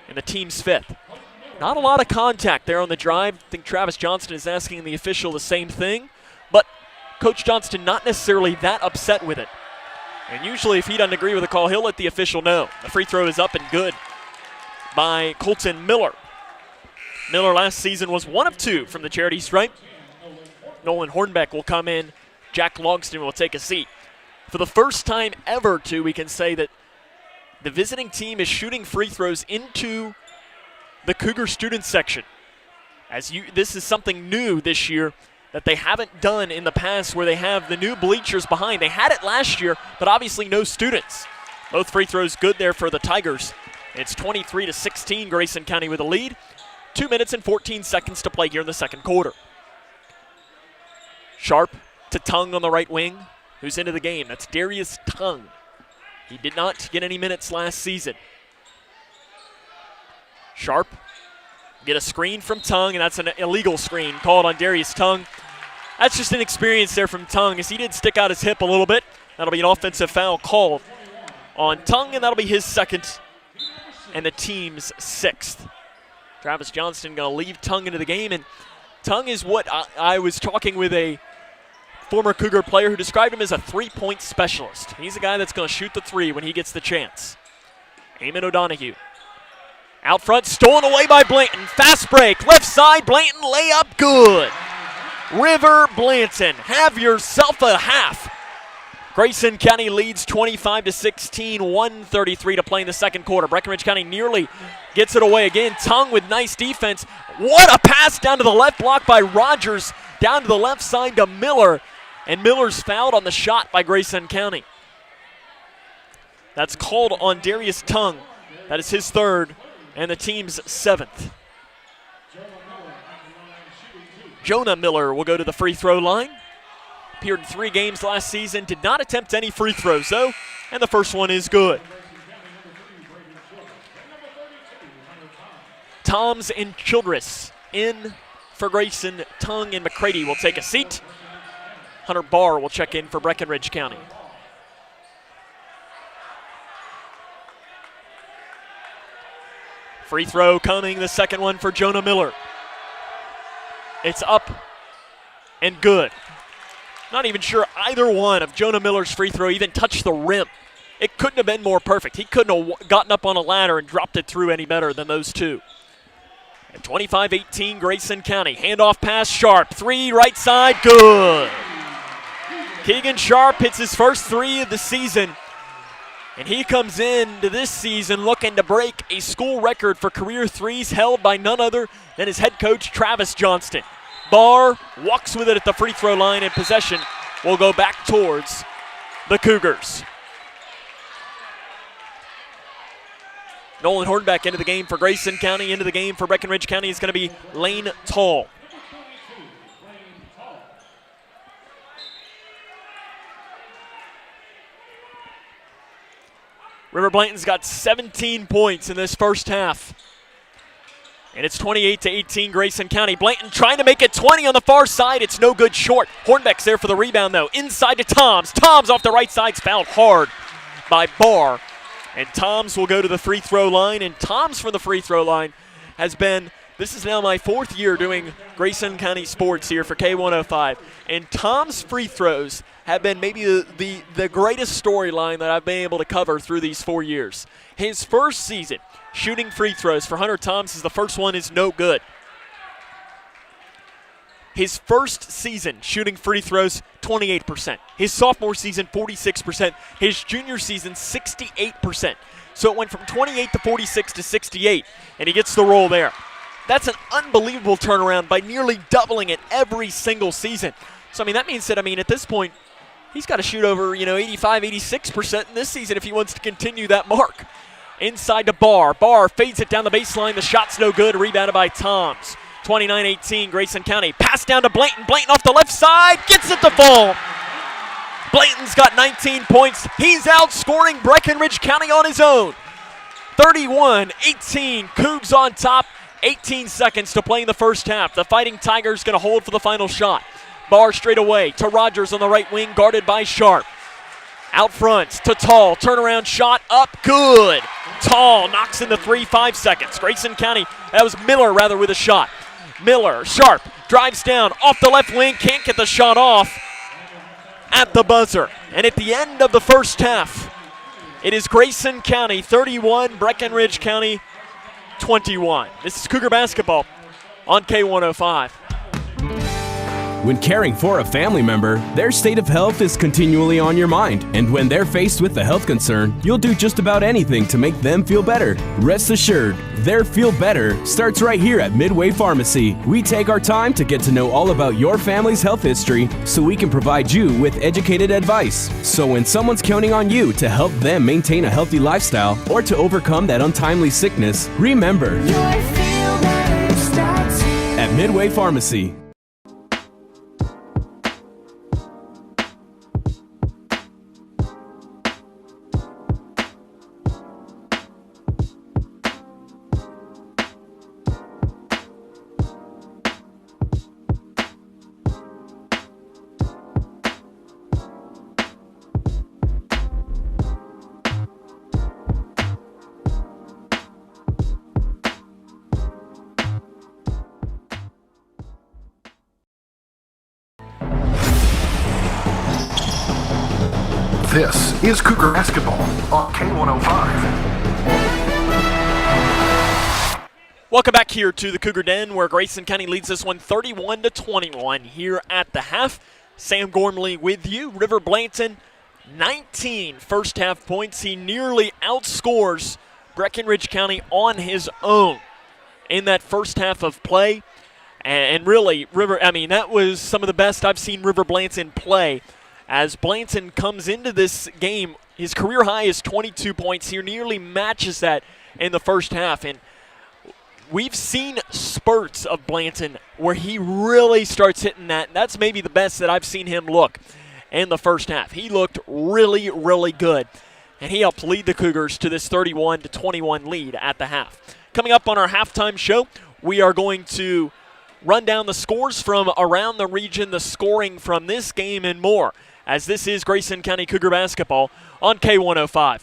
and the team's fifth. Not a lot of contact there on the drive. I think Travis Johnston is asking the official the same thing, but Coach Johnston not necessarily that upset with it. And usually if he doesn't agree with the call, he'll let the official know. The free throw is up and good by Colton Miller. Miller last season was 1 of 2 from the charity stripe. Nolan Hornbeck will come in. Jack Logston will take a seat. For the first time ever, too, we can say that the visiting team is shooting free throws into the Cougar student section. This is something new this year that they haven't done in the past, where they have the new bleachers behind. They had it last year, but obviously no students. Both free throws good there for the Tigers. It's 23-16, Grayson County with a lead. 2 minutes and 14 seconds to play here in the second quarter. Sharp to Tongue on the right wing. Who's into the game? That's Darius Tongue. He did not get any minutes last season. Sharp get a screen from Tongue, and that's an illegal screen called on Darius Tongue. That's just an experience there from Tongue, as he did stick out his hip a little bit. That'll be an offensive foul called on Tongue, and that'll be his second and the team's sixth. Travis Johnston going to leave Tongue into the game, and Tongue is what I was talking with a former Cougar player who described him as a three-point specialist. He's a guy that's going to shoot the three when he gets the chance. Eamon O'Donohue. Out front, stolen away by Blanton. Fast break, left side, Blanton, layup, good. River Blanton, have yourself a half. Grayson County leads 25-16, 1:33 to play in the second quarter. Breckinridge County nearly gets it away again. Tongue with nice defense. What a pass down to the left block by Rogers, down to the left side to Miller. And Miller's fouled on the shot by Grayson County. That's called on Darius Tongue. That is his third and the team's seventh. Jonah Miller will go to the free throw line. Appeared in 3 games last season, did not attempt any free throws though, and the first one is good. Toms and Childress in for Grayson. Tongue and McCready will take a seat. Hunter Barr will check in for Breckinridge County. Free throw coming, the second one for Jonah Miller. It's up and good. Not even sure either one of Jonah Miller's free throw even touched the rim. It couldn't have been more perfect. He couldn't have gotten up on a ladder and dropped it through any better than those two. And 25-18 Grayson County. Handoff pass, Sharp. 3 right side, good. Keegan Sharp hits his first 3 of the season. And he comes into this season looking to break a school record for career threes held by none other than his head coach, Travis Johnston. Barr walks with it at the free throw line, and possession will go back towards the Cougars. Nolan Hornbeck into the game for Grayson County. Into the game for Breckinridge County is going to be Lane Tall. River Blanton's got 17 points in this first half. And it's 28-18 Grayson County. Blanton trying to make it 20 on the far side. It's no good short. Hornbeck's there for the rebound, though. Inside to Toms. Toms off the right side's fouled hard by Barr. And Toms will go to the free throw line. And Toms from the free throw line has been, this is now my 4th year doing Grayson County sports here for K105. And Toms' free throws have been maybe the greatest storyline that I've been able to cover through these 4 years. His first season shooting free throws for Hunter Toms, the first one is no good. His first season shooting free throws, 28%. His sophomore season, 46%. His junior season, 68%. So it went from 28 to 46 to 68, and he gets the roll there. That's an unbelievable turnaround by nearly doubling it every single season. So, that means that, at this point, he's got to shoot over, 85, 86% in this season if he wants to continue that mark. Inside to Barr. Barr fades it down the baseline. The shot's no good. Rebounded by Toms. 29-18 Grayson County. Pass down to Blanton. Blanton off the left side. Gets it to fall. Blanton's got 19 points. He's outscoring Breckinridge County on his own. 31-18. Cougs on top. 18 seconds to play in the first half. The Fighting Tigers going to hold for the final shot. Barr straight away to Rogers on the right wing, guarded by Sharp. Out front to Tall. Turnaround shot up, good. Tall knocks in the 3, 5 seconds. Grayson County, that was Miller rather with a shot. Miller, Sharp, drives down off the left wing, can't get the shot off at the buzzer. And at the end of the first half, it is Grayson County 31, Breckinridge County 21. This is Cougar basketball on K105. When caring for a family member, their state of health is continually on your mind. And when they're faced with a health concern, you'll do just about anything to make them feel better. Rest assured, their feel better starts right here at Midway Pharmacy. We take our time to get to know all about your family's health history so we can provide you with educated advice. So when someone's counting on you to help them maintain a healthy lifestyle or to overcome that untimely sickness, remember, at Midway Pharmacy. This is Cougar basketball on K105. Welcome back here to the Cougar Den, where Grayson County leads this one 31-21 here at the half. Sam Gormley with you. River Blanton, 19 first half points. He nearly outscores Breckinridge County on his own in that first half of play. And really, that was some of the best I've seen River Blanton play. As Blanton comes into this game, his career high is 22 points. He nearly matches that in the first half. And we've seen spurts of Blanton where he really starts hitting that. That's maybe the best that I've seen him look in the first half. He looked really, really good. And he helped lead the Cougars to this 31-21 lead at the half. Coming up on our halftime show, we are going to run down the scores from around the region, the scoring from this game, and more, as this is Grayson County Cougar basketball on K105.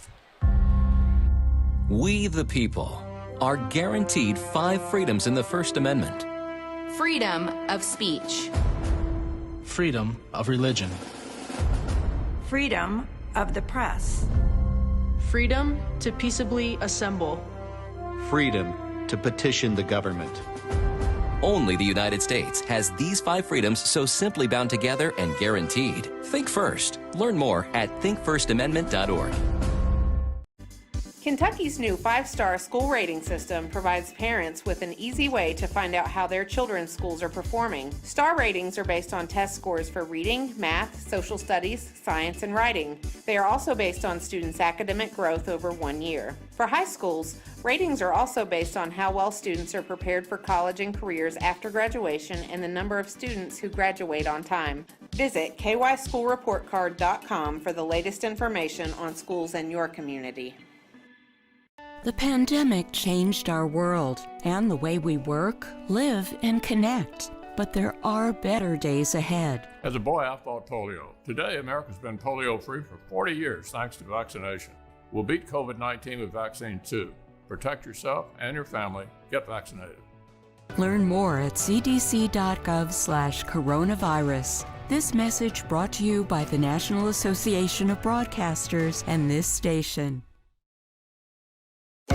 We, the people, are guaranteed 5 freedoms in the First Amendment. Freedom of speech. freedom of religion, freedom of the press, freedom to peaceably assemble, freedom to petition the government. Only the United States has these 5 freedoms so simply bound together and guaranteed. Think first. Learn more at thinkfirstamendment.org. Kentucky's new 5-star school rating system provides parents with an easy way to find out how their children's schools are performing. Star ratings are based on test scores for reading, math, social studies, science, and writing. They are also based on students' academic growth over 1 year. For high schools, ratings are also based on how well students are prepared for college and careers after graduation and the number of students who graduate on time. Visit kyschoolreportcard.com for the latest information on schools in your community. The pandemic changed our world and the way we work, live, and connect. But there are better days ahead. As a boy, I fought polio. Today, America's been polio-free for 40 years thanks to vaccination. We'll beat COVID-19 with vaccine too. Protect yourself and your family. Get vaccinated. Learn more at cdc.gov/coronavirus. This message brought to you by the National Association of Broadcasters and this station.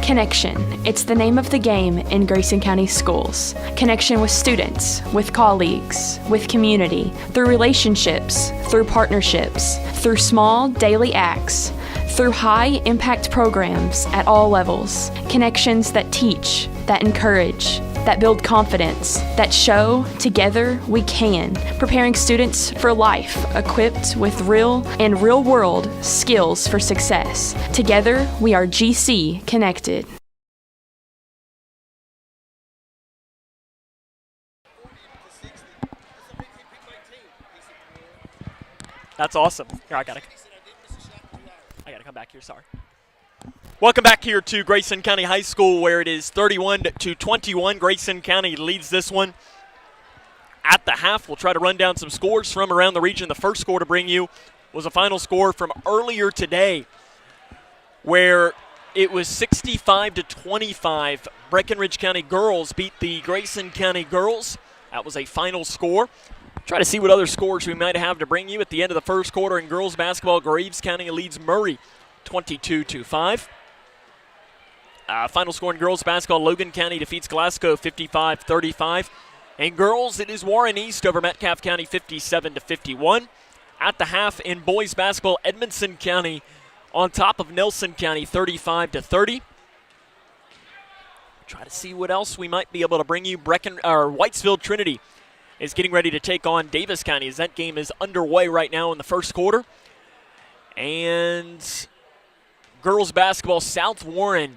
Connection. It's the name of the game in Grayson County schools. Connection with students, with colleagues, with community, through relationships, through partnerships, through small daily acts, through high-impact programs at all levels. Connections that teach, that encourage, that build confidence, that show together we can, preparing students for life, equipped with real and real-world skills for success. Together, we are GC Connected. That's awesome. Here, I gotta come back here, sorry. Welcome back here to Grayson County High School, where it is 31-21. Grayson County leads this one at the half. We'll try to run down some scores from around the region. The first score to bring you was a final score from earlier today, where it was 65-25. Breckinridge County girls beat the Grayson County girls. That was a final score. Try to see what other scores we might have to bring you at the end of the first quarter in girls basketball. Graves County leads Murray 22-5. Final score in girls basketball, Logan County defeats Glasgow 55-35. In girls, it is Warren East over Metcalfe County 57-51. At the half in boys basketball, Edmondson County on top of Nelson County 35-30. Try to see what else we might be able to bring you. Whitesville Trinity is getting ready to take on Davis County as that game is underway right now in the first quarter. And girls basketball, South Warren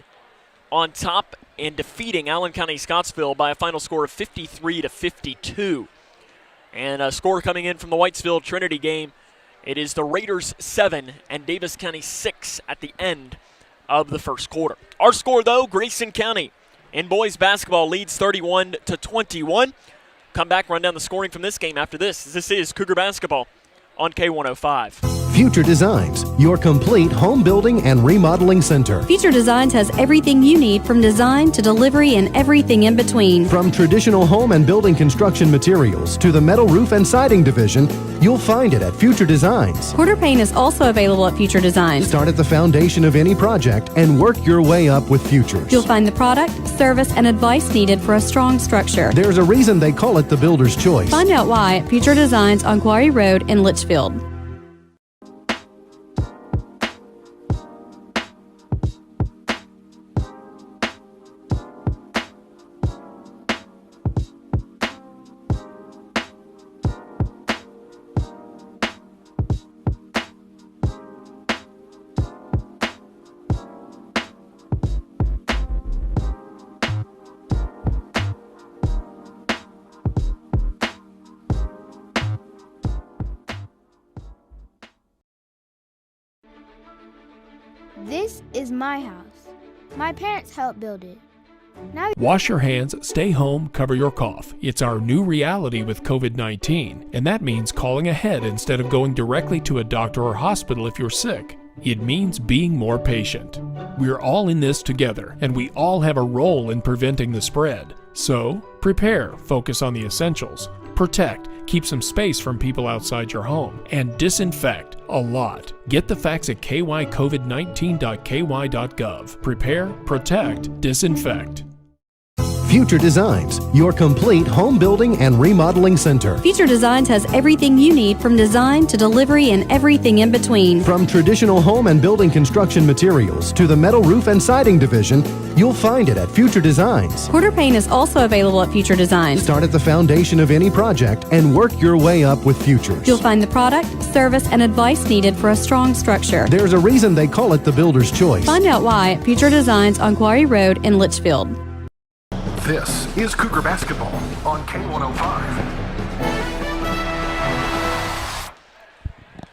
on top and defeating Allen County Scottsville by a final score of 53-52. And a score coming in from the Whitesville Trinity game, it is the Raiders 7 and Davis County 6 at the end of the first quarter. Our score, though, Grayson County in boys basketball leads 31-21. Come back, run down the scoring from this game after this. This is Cougar basketball on K105. Future Designs, your complete home building and remodeling center. Future Designs has everything you need from design to delivery and everything in between. From traditional home and building construction materials to the metal roof and siding division, you'll find it at Future Designs. Quarter paint is also available at Future Designs. Start at the foundation of any project and work your way up with Futures. You'll find the product, service, and advice needed for a strong structure. There's a reason they call it the builder's choice. Find out why at Future Designs on Quarry Road in Litchfield. This is my house. My parents helped build it. Now Wash your hands, stay home, cover your cough. It's our new reality with COVID-19, and that means calling ahead instead of going directly to a doctor or hospital if you're sick. It means being more patient. We're all in this together, and we all have a role in preventing the spread. So, prepare, focus on the essentials, protect, keep some space from people outside your home, and disinfect a lot. Get the facts at kycovid19.ky.gov. Prepare, protect, disinfect. Future Designs, your complete home building and remodeling center. Future Designs has everything you need from design to delivery and everything in between. From traditional home and building construction materials to the metal roof and siding division, you'll find it at Future Designs. Quarter paint is also available at Future Designs. Start at the foundation of any project and work your way up with Futures. You'll find the product, service, and advice needed for a strong structure. There's a reason they call it the builder's choice. Find out why at Future Designs on Quarry Road in Litchfield. This is Cougar Basketball on K105.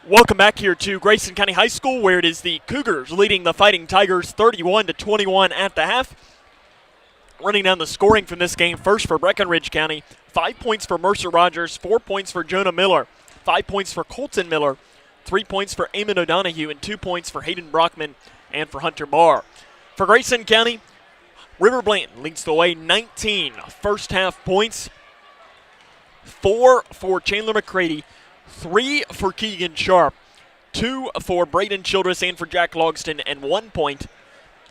Welcome back here to Grayson County High School, where it is the Cougars leading the Fighting Tigers 31-21 at the half. Running down the scoring from this game, first for Breckinridge County, 5 points for Mercer Rogers, 4 points for Jonah Miller, 5 points for Colton Miller, 3 points for Eamon O'Donohue, and 2 points for Hayden Brockman and for Hunter Barr. For Grayson County, River Blanton leads the way, 19 first half points, 4 for Chandler McCready, 3 for Keegan Sharp, 2 for Braden Childress and for Jack Logston, and 1 point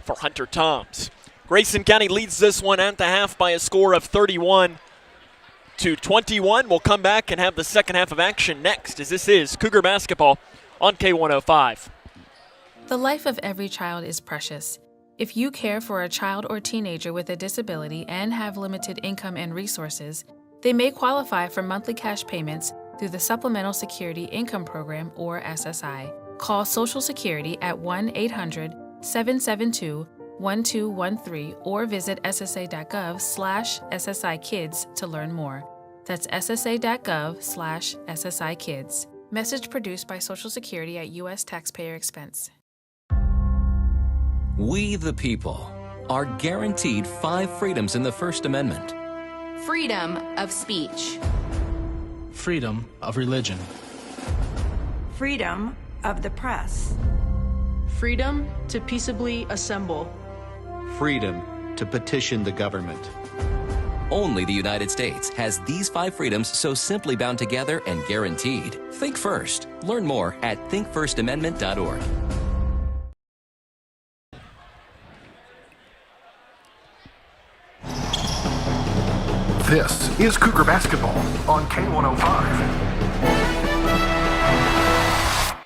for Hunter Toms. Grayson County leads this one at the half by a score of 31-21. We'll come back and have the second half of action next, as this is Cougar Basketball on K105. The life of every child is precious. If you care for a child or teenager with a disability and have limited income and resources, they may qualify for monthly cash payments through the Supplemental Security Income Program, or SSI. Call Social Security at 1-800-772-1213 or visit ssa.gov/SSI-Kids to learn more. That's ssa.gov/SSI-Kids. Message produced by Social Security at U.S. taxpayer expense. We, the people, are guaranteed 5 freedoms in the First Amendment. Freedom of speech. Freedom of religion. Freedom of the press. Freedom to peaceably assemble. Freedom to petition the government. Only the United States has these 5 freedoms so simply bound together and guaranteed. Think first. Learn more at thinkfirstamendment.org. This is Cougar Basketball on K105.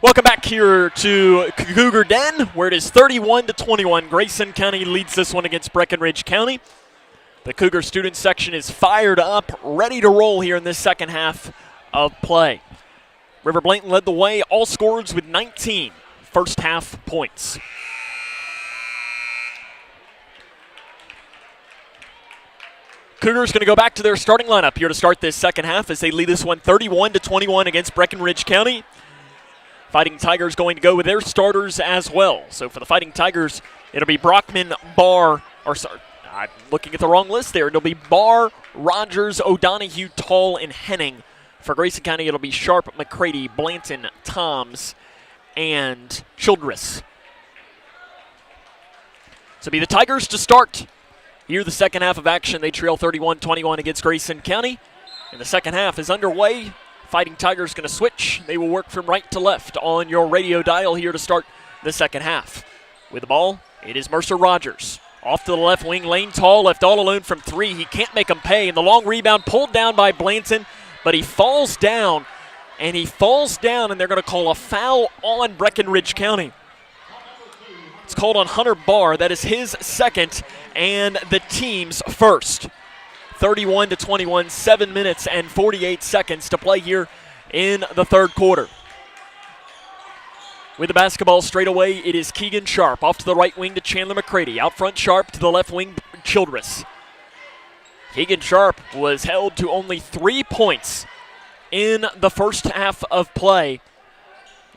Welcome back here to Cougar Den, where it is 31-21. Grayson County leads this one against Breckinridge County. The Cougar student section is fired up, ready to roll here in this second half of play. River Blanton led the way, all scorers with 19 first half points. Cougars going to go back to their starting lineup here to start this second half as they lead this one 31-21 against Breckinridge County. Fighting Tigers going to go with their starters as well. So for the Fighting Tigers, it'll be Brockman, Barr, or sorry, I'm looking at the wrong list there. It'll be Barr, Rogers, O'Donohue, Tall, and Henning. For Grayson County, it'll be Sharp, McCready, Blanton, Toms, and Childress. So it'll be the Tigers to start. Here, the second half of action, they trail 31-21 against Grayson County. And the second half is underway. Fighting Tigers going to switch. They will work from right to left on your radio dial here to start the second half. With the ball, it is Mercer Rogers. Off to the left wing, Lane Tall left all alone from 3. He can't make him pay. And the long rebound pulled down by Blanton, but he falls down. And they're going to call a foul on Breckinridge County. It's called on Hunter Barr. That is his second and the team's first. 31-21, 7 minutes and 48 seconds to play here in the third quarter. With the basketball straight away, it is Keegan Sharp. Off to the right wing to Chandler McCready. Out front, Sharp to the left wing, Childress. Keegan Sharp was held to only 3 points in the first half of play.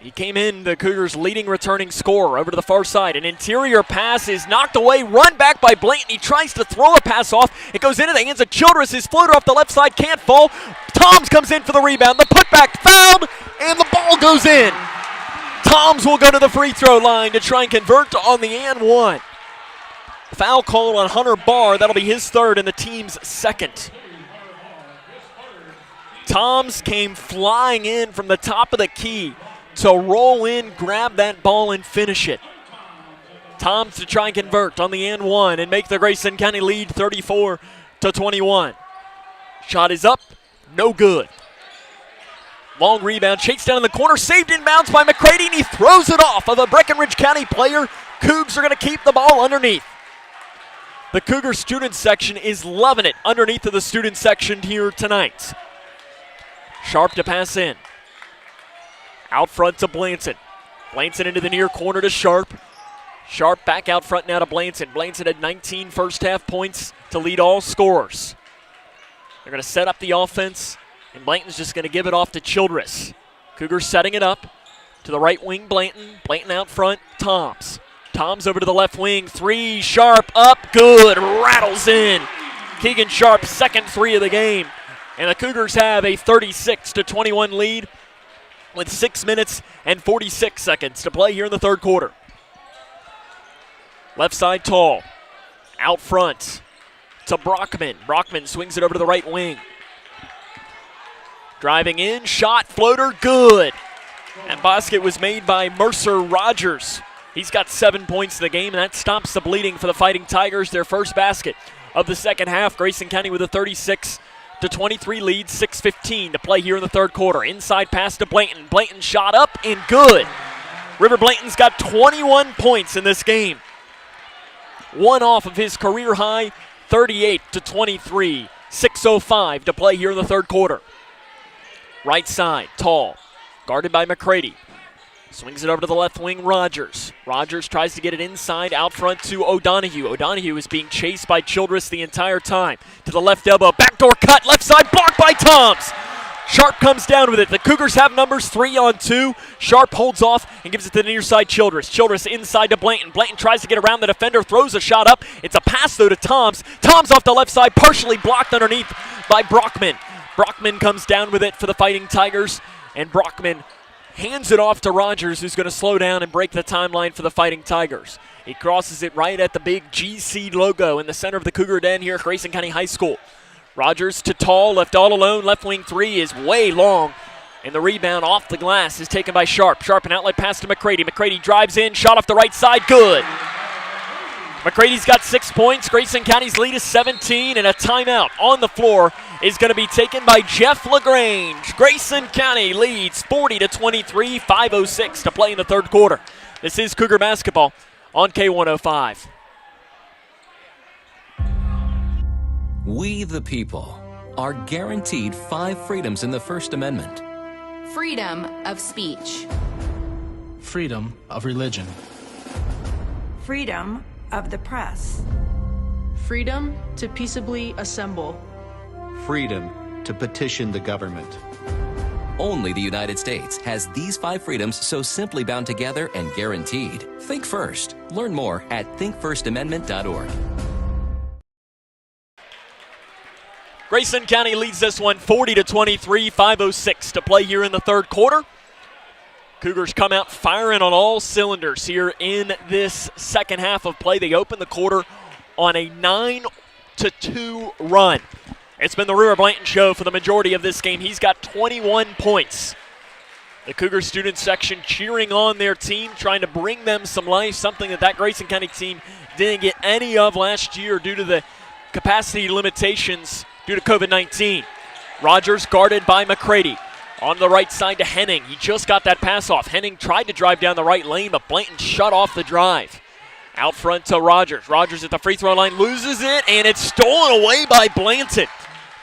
He came in, the Cougars' leading returning scorer, over to the far side. An interior pass is knocked away, run back by Blanton. He tries to throw a pass off. It goes into the hands of Childress. His floater off the left side can't fall. Toms comes in for the rebound. The putback fouled, and the ball goes in. Toms will go to the free throw line to try and convert on the and one. Foul call on Hunter Barr. That'll be his third and the team's second. Toms came flying in from the top of the key to roll in, grab that ball, and finish it. Toms to try and convert on the and one and make the Grayson County lead 34-21. Shot is up, no good. Long rebound, chased down in the corner, saved inbounds by McCready, and he throws it off of a Breckinridge County player. Cougs are going to keep the ball underneath. The Cougar student section is loving it underneath of the student section here tonight. Sharp to pass in. Out front to Blanton. Blanton into the near corner to Sharp. Sharp back out front now to Blanton. Blanton had 19 first half points to lead all scorers. They're going to set up the offense, and Blanton's just going to give it off to Childress. Cougars setting it up to the right wing, Blanton. Blanton out front, Toms. Toms over to the left wing, three, Sharp up, good, rattles in. Keegan Sharp's second three of the game. And the Cougars have a 36-21 lead with 6 minutes and 46 seconds to play here in the third quarter. Left side, Tall. Out front to Brockman. Brockman swings it over to the right wing. Driving in, shot, floater, good. That basket was made by Mercer Rogers. He's got 7 points in the game, and that stops the bleeding for the Fighting Tigers. Their first basket of the second half. Grayson County with a 36-23 lead, 6:15 to play here in the third quarter. Inside pass to Blanton. Blanton shot up and good. River Blanton's got 21 points in this game. One off of his career high, 38-23. 6:05 to play here in the third quarter. Right side, Tall, guarded by McCready. Swings it over to the left wing, Rogers. Rogers tries to get it inside, out front to O'Donohue. O'Donohue is being chased by Childress the entire time. To the left elbow, backdoor cut, left side, blocked by Toms. Sharp comes down with it. The Cougars have numbers 3-on-2. Sharp holds off and gives it to the near side, Childress. Childress inside to Blanton. Blanton tries to get around the defender, throws a shot up. It's a pass, though, to Toms. Toms off the left side, partially blocked underneath by Brockman. Brockman comes down with it for the Fighting Tigers, and Brockman hands it off to Rogers, who's going to slow down and break the timeline for the Fighting Tigers. He crosses it right at the big GC logo in the center of the Cougar Den here at Grayson County High School. Rogers to Tall, left all alone. Left wing three is way long, and the rebound off the glass is taken by Sharp. Sharp, an outlet pass to McCready. McCready drives in, shot off the right side, good. McCready's got 6 points. Grayson County's lead is 17, and a timeout on the floor is going to be taken by Jeff LaGrange. Grayson County leads 40-23, 5:06 to play in the third quarter. This is Cougar basketball on K105. We the people are guaranteed 5 freedoms in the First Amendment. Freedom of speech. Freedom of religion. Freedom of the press. Freedom to peaceably assemble. Freedom to petition the government. Only the United States has these 5 freedoms so simply bound together and guaranteed. Think first. Learn more at thinkfirstamendment.org. Grayson County leads this one 40-23, 5:06 to play here in the third quarter. Cougars come out firing on all cylinders here in this second half of play. They open the quarter on a 9-2 run. It's been the River Blanton show for the majority of this game. He's got 21 points. The Cougar student section cheering on their team, trying to bring them some life, something that Grayson County team didn't get any of last year due to the capacity limitations due to COVID-19. Rogers guarded by McCready. On the right side to Henning. He just got that pass off. Henning tried to drive down the right lane, but Blanton shut off the drive. Out front to Rogers. Rogers at the free throw line loses it, and it's stolen away by Blanton.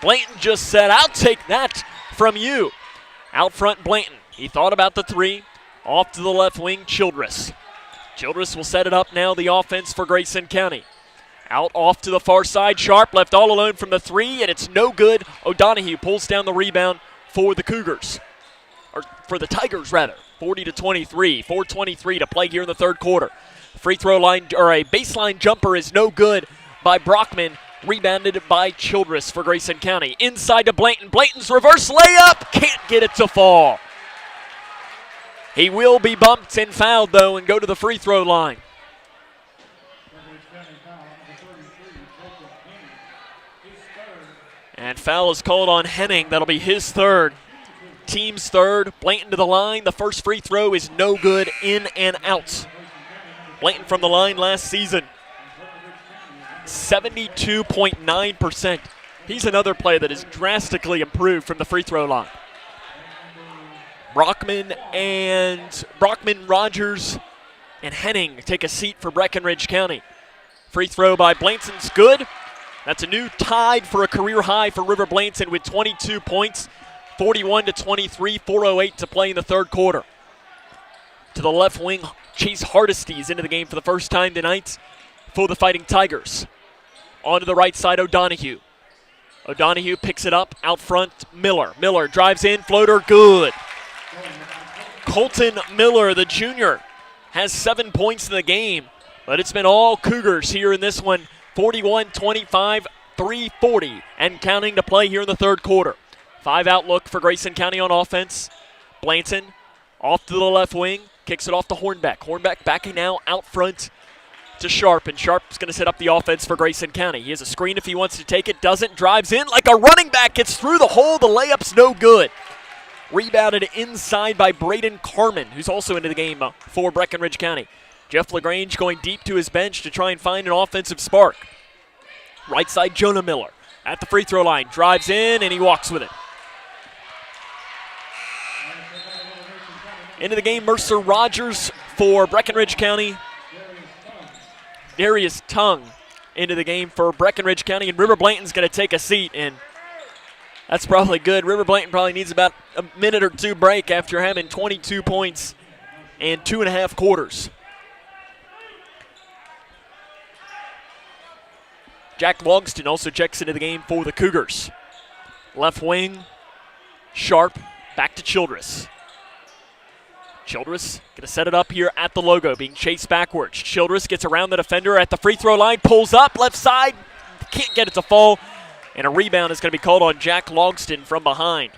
Blanton just said, "I'll take that from you." Out front, Blanton. He thought about the three. Off to the left wing, Childress. Childress will set it up now, the offense for Grayson County. Out off to the far side, Sharp left all alone from the three, and it's no good. O'Donohue pulls down the rebound for the Cougars, or for the Tigers rather. 40-23, 4:23 to play here in the third quarter. Free throw line, or a baseline jumper is no good by Brockman, rebounded by Childress for Grayson County. Inside to Blanton. Blanton's reverse layup, can't get it to fall. He will be bumped and fouled though and go to the free throw line. And foul is called on Henning. That'll be his third. Team's third. Blanton to the line. The first free throw is no good, in and out. Blanton from the line last season, 72.9%. He's another player that has drastically improved from the free throw line. Brockman, Rogers, and Henning take a seat for Breckinridge County. Free throw by Blanton's good. That's a new tied for a career high for River Blanton with 22 points, 41-23, 4:08 to play in the third quarter. To the left wing, Chase Hardesty is into the game for the first time tonight for the Fighting Tigers. On to the right side, O'Donohue. O'Donohue picks it up, out front, Miller. Miller drives in, floater, good. Colton Miller, the junior, has 7 points in the game, but it's been all Cougars here in this one. 41-25, 3:40, and counting to play here in the third quarter. 5-out look for Grayson County on offense. Blanton off to the left wing, kicks it off to Hornbeck. Hornbeck backing now out front to Sharp, and Sharp's going to set up the offense for Grayson County. He has a screen if he wants to take it, doesn't, drives in like a running back, gets through the hole, the layup's no good. Rebounded inside by Braden Carmen, who's also into the game for Breckinridge County. Jeff LaGrange going deep to his bench to try and find an offensive spark. Right side, Jonah Miller at the free throw line, drives in, and he walks with it. Into the game, Mercer Rogers for Breckinridge County. Darius Tung into the game for Breckinridge County, and River Blanton's going to take a seat, and that's probably good. River Blanton probably needs about a minute or two break after having 22 points in 2.5 quarters. Jack Logston also checks into the game for the Cougars. Left wing, Sharp, back to Childress. Childress going to set it up here at the logo, being chased backwards. Childress gets around the defender at the free throw line, pulls up, left side, can't get it to fall, and a rebound is going to be called on Jack Logston from behind.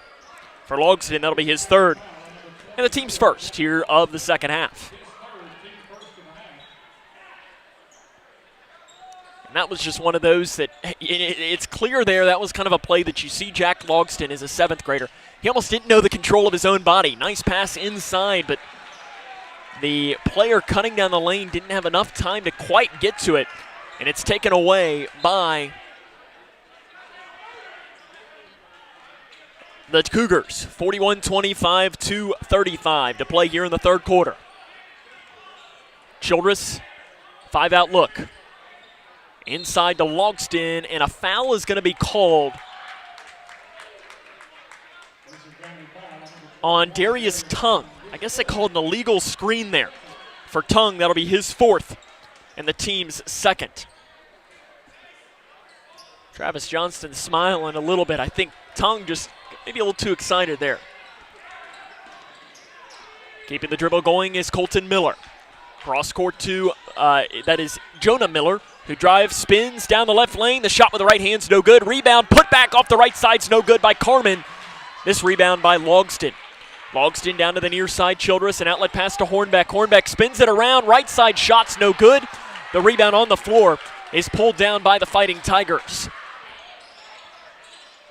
For Logston, that'll be his third, and the team's first here of the second half. And that was just one of those that, it's clear there, that was kind of a play that you see Jack Logston as a 7th grader. He almost didn't know the control of his own body. Nice pass inside, but the player cutting down the lane didn't have enough time to quite get to it, and it's taken away by the Cougars. 41-25 to 35 to play here in the third quarter. Childress, 5-out look. Inside to Logston, and a foul is going to be called on Darius Tung. I guess they called an illegal screen there. For Tung, that'll be his 4th and the team's 2nd. Travis Johnston smiling a little bit. I think Tung just maybe a little too excited there. Keeping the dribble going is Colton Miller. Cross court to, that is Jonah Miller, who drives, spins down the left lane. The shot with the right hand's no good. Rebound, put back off the right side's no good by Carmen. This rebound by Logston. Logston down to the near side, Childress, an outlet pass to Hornbeck. Hornbeck spins it around, right side shot's no good. The rebound on the floor is pulled down by the Fighting Tigers.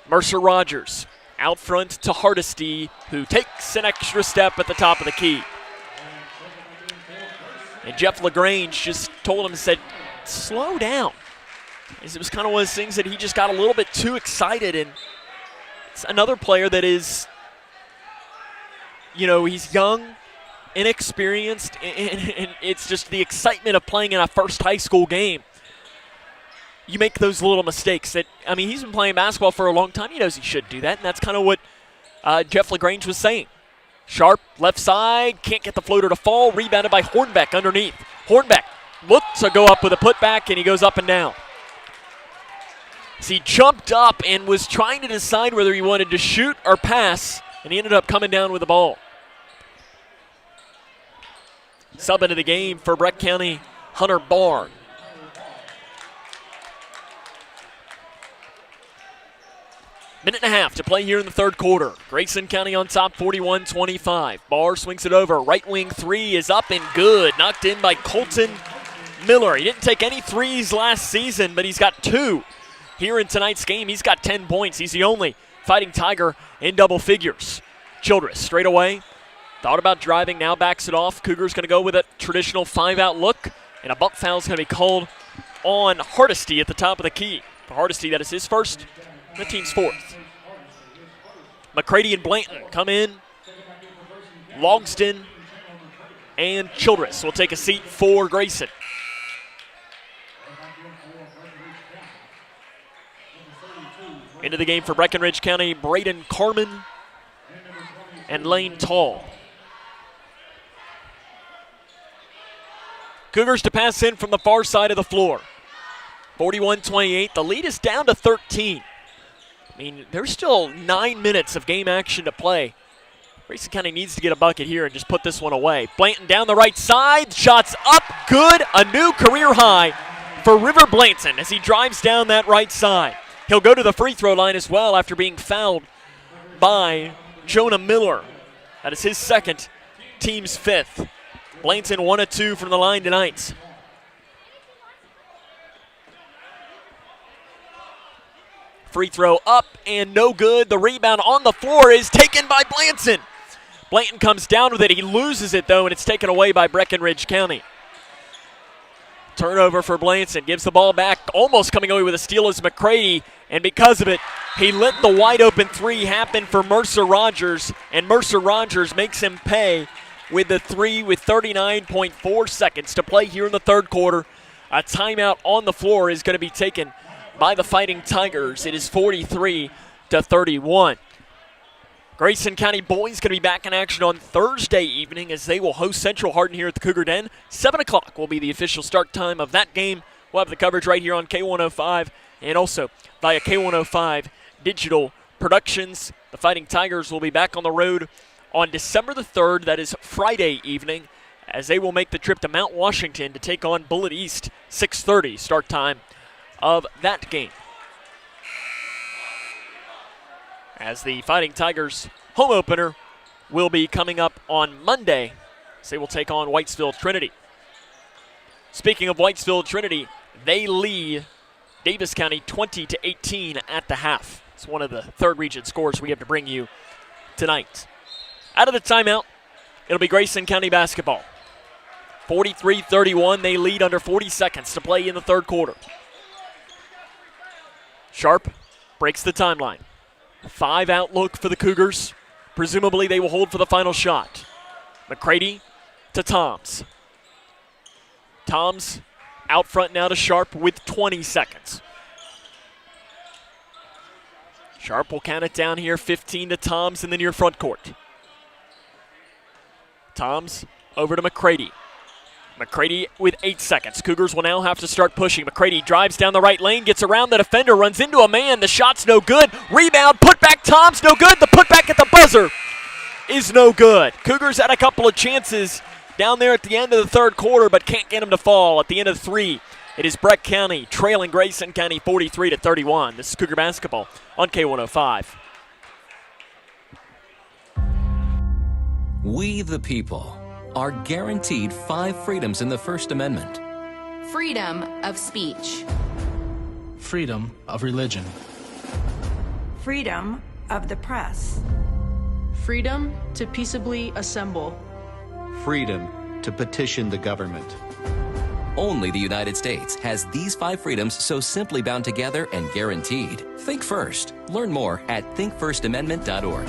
Mercer Rogers out front to Hardesty, who takes an extra step at the top of the key. And Jeff LaGrange just told him, said, slow down. It was kind of one of those things that he just got a little bit too excited, and it's another player that is, you know, he's young, inexperienced, and it's just the excitement of playing in a first high school game. You make those little mistakes that, I mean, he's been playing basketball for a long time. He knows he should do that, and that's kind of what Jeff LaGrange was saying. Sharp, left side, can't get the floater to fall, rebounded by Hornbeck underneath. Hornbeck looked to go up with a putback, and he goes up and down. So he jumped up and was trying to decide whether he wanted to shoot or pass, and he ended up coming down with the ball. Sub into the game for Breck County, Hunter Barr. Minute and a half to play here in the third quarter. Grayson County on top, 41-25. Barr swings it over. Right wing 3 is up and good. Knocked in by Colton Miller. He didn't take any threes last season, but he's got 2 here in tonight's game. He's got 10 points. He's the only Fighting Tiger in double figures. Childress straight away. Thought about driving, now backs it off. Cougars going to go with a traditional 5-out look, and a bump foul is going to be called on Hardesty at the top of the key. For Hardesty, that is his first, the team's fourth. McCready and Blanton come in. Logston and Childress will take a seat for Grayson. Into the game for Breckinridge County, Braden Carmen and Lane Tall. Cougars to pass in from the far side of the floor. 41-28, the lead is down to 13. I mean, there's still 9 minutes of game action to play. Grayson County needs to get a bucket here and just put this one away. Blanton down the right side, shots up, good. A new career high for River Blanton as he drives down that right side. He'll go to the free throw line as well after being fouled by Jonah Miller. That is his second, team's fifth. Blanton 1 of 2 from the line tonight. Free throw up and no good. The rebound on the floor is taken by Blanton. Blanton comes down with it. He loses it though, and it's taken away by Breckinridge County. Turnover for Blanton. Gives the ball back. Almost coming away with a steal is McCready, and because of it, he let the wide open three happen for Mercer Rogers, and Mercer Rogers makes him pay with the three with 39.4 seconds to play here in the third quarter. A timeout on the floor is going to be taken by the Fighting Tigers. It is 43-31. Grayson County boys going to be back in action on Thursday evening as they will host Central Hardin here at the Cougar Den. 7 o'clock will be the official start time of that game. We'll have the coverage right here on K105 and also via K105 Digital Productions. The Fighting Tigers will be back on the road on December the 3rd, that is Friday evening, as they will make the trip to Mount Washington to take on Bullitt East. 6:30 start time of that game. As the Fighting Tigers home opener will be coming up on Monday, as they will take on Whitesville Trinity. Speaking of Whitesville Trinity, they lead Davis County 20-18 at the half. It's one of the third region scores we have to bring you tonight. Out of the timeout, it'll be Grayson County basketball. 43-31, they lead under 40 seconds to play in the third quarter. Sharp breaks the timeline. 5-out look for the Cougars. Presumably they will hold for the final shot. McCready to Toms. Toms out front now to Sharp with 20 seconds. Sharp will count it down here, 15 to Toms in the near front court. Toms over to McCready. McCready with 8 seconds. Cougars will now have to start pushing. McCready drives down the right lane, gets around the defender, runs into a man. The shot's no good. Rebound, put back Toms, no good. The putback at the buzzer is no good. Cougars had a couple of chances down there at the end of the third quarter, but can't get them to fall. At the end of 3, it is Breck County trailing Grayson County 43-31. This is Cougar basketball on K105. We the people are guaranteed 5 freedoms in the First Amendment. Freedom of speech. Freedom of religion. Freedom of the press. Freedom to peaceably assemble. Freedom to petition the government. Only the United States has these 5 freedoms so simply bound together and guaranteed. Think first. Learn more at thinkfirstamendment.org.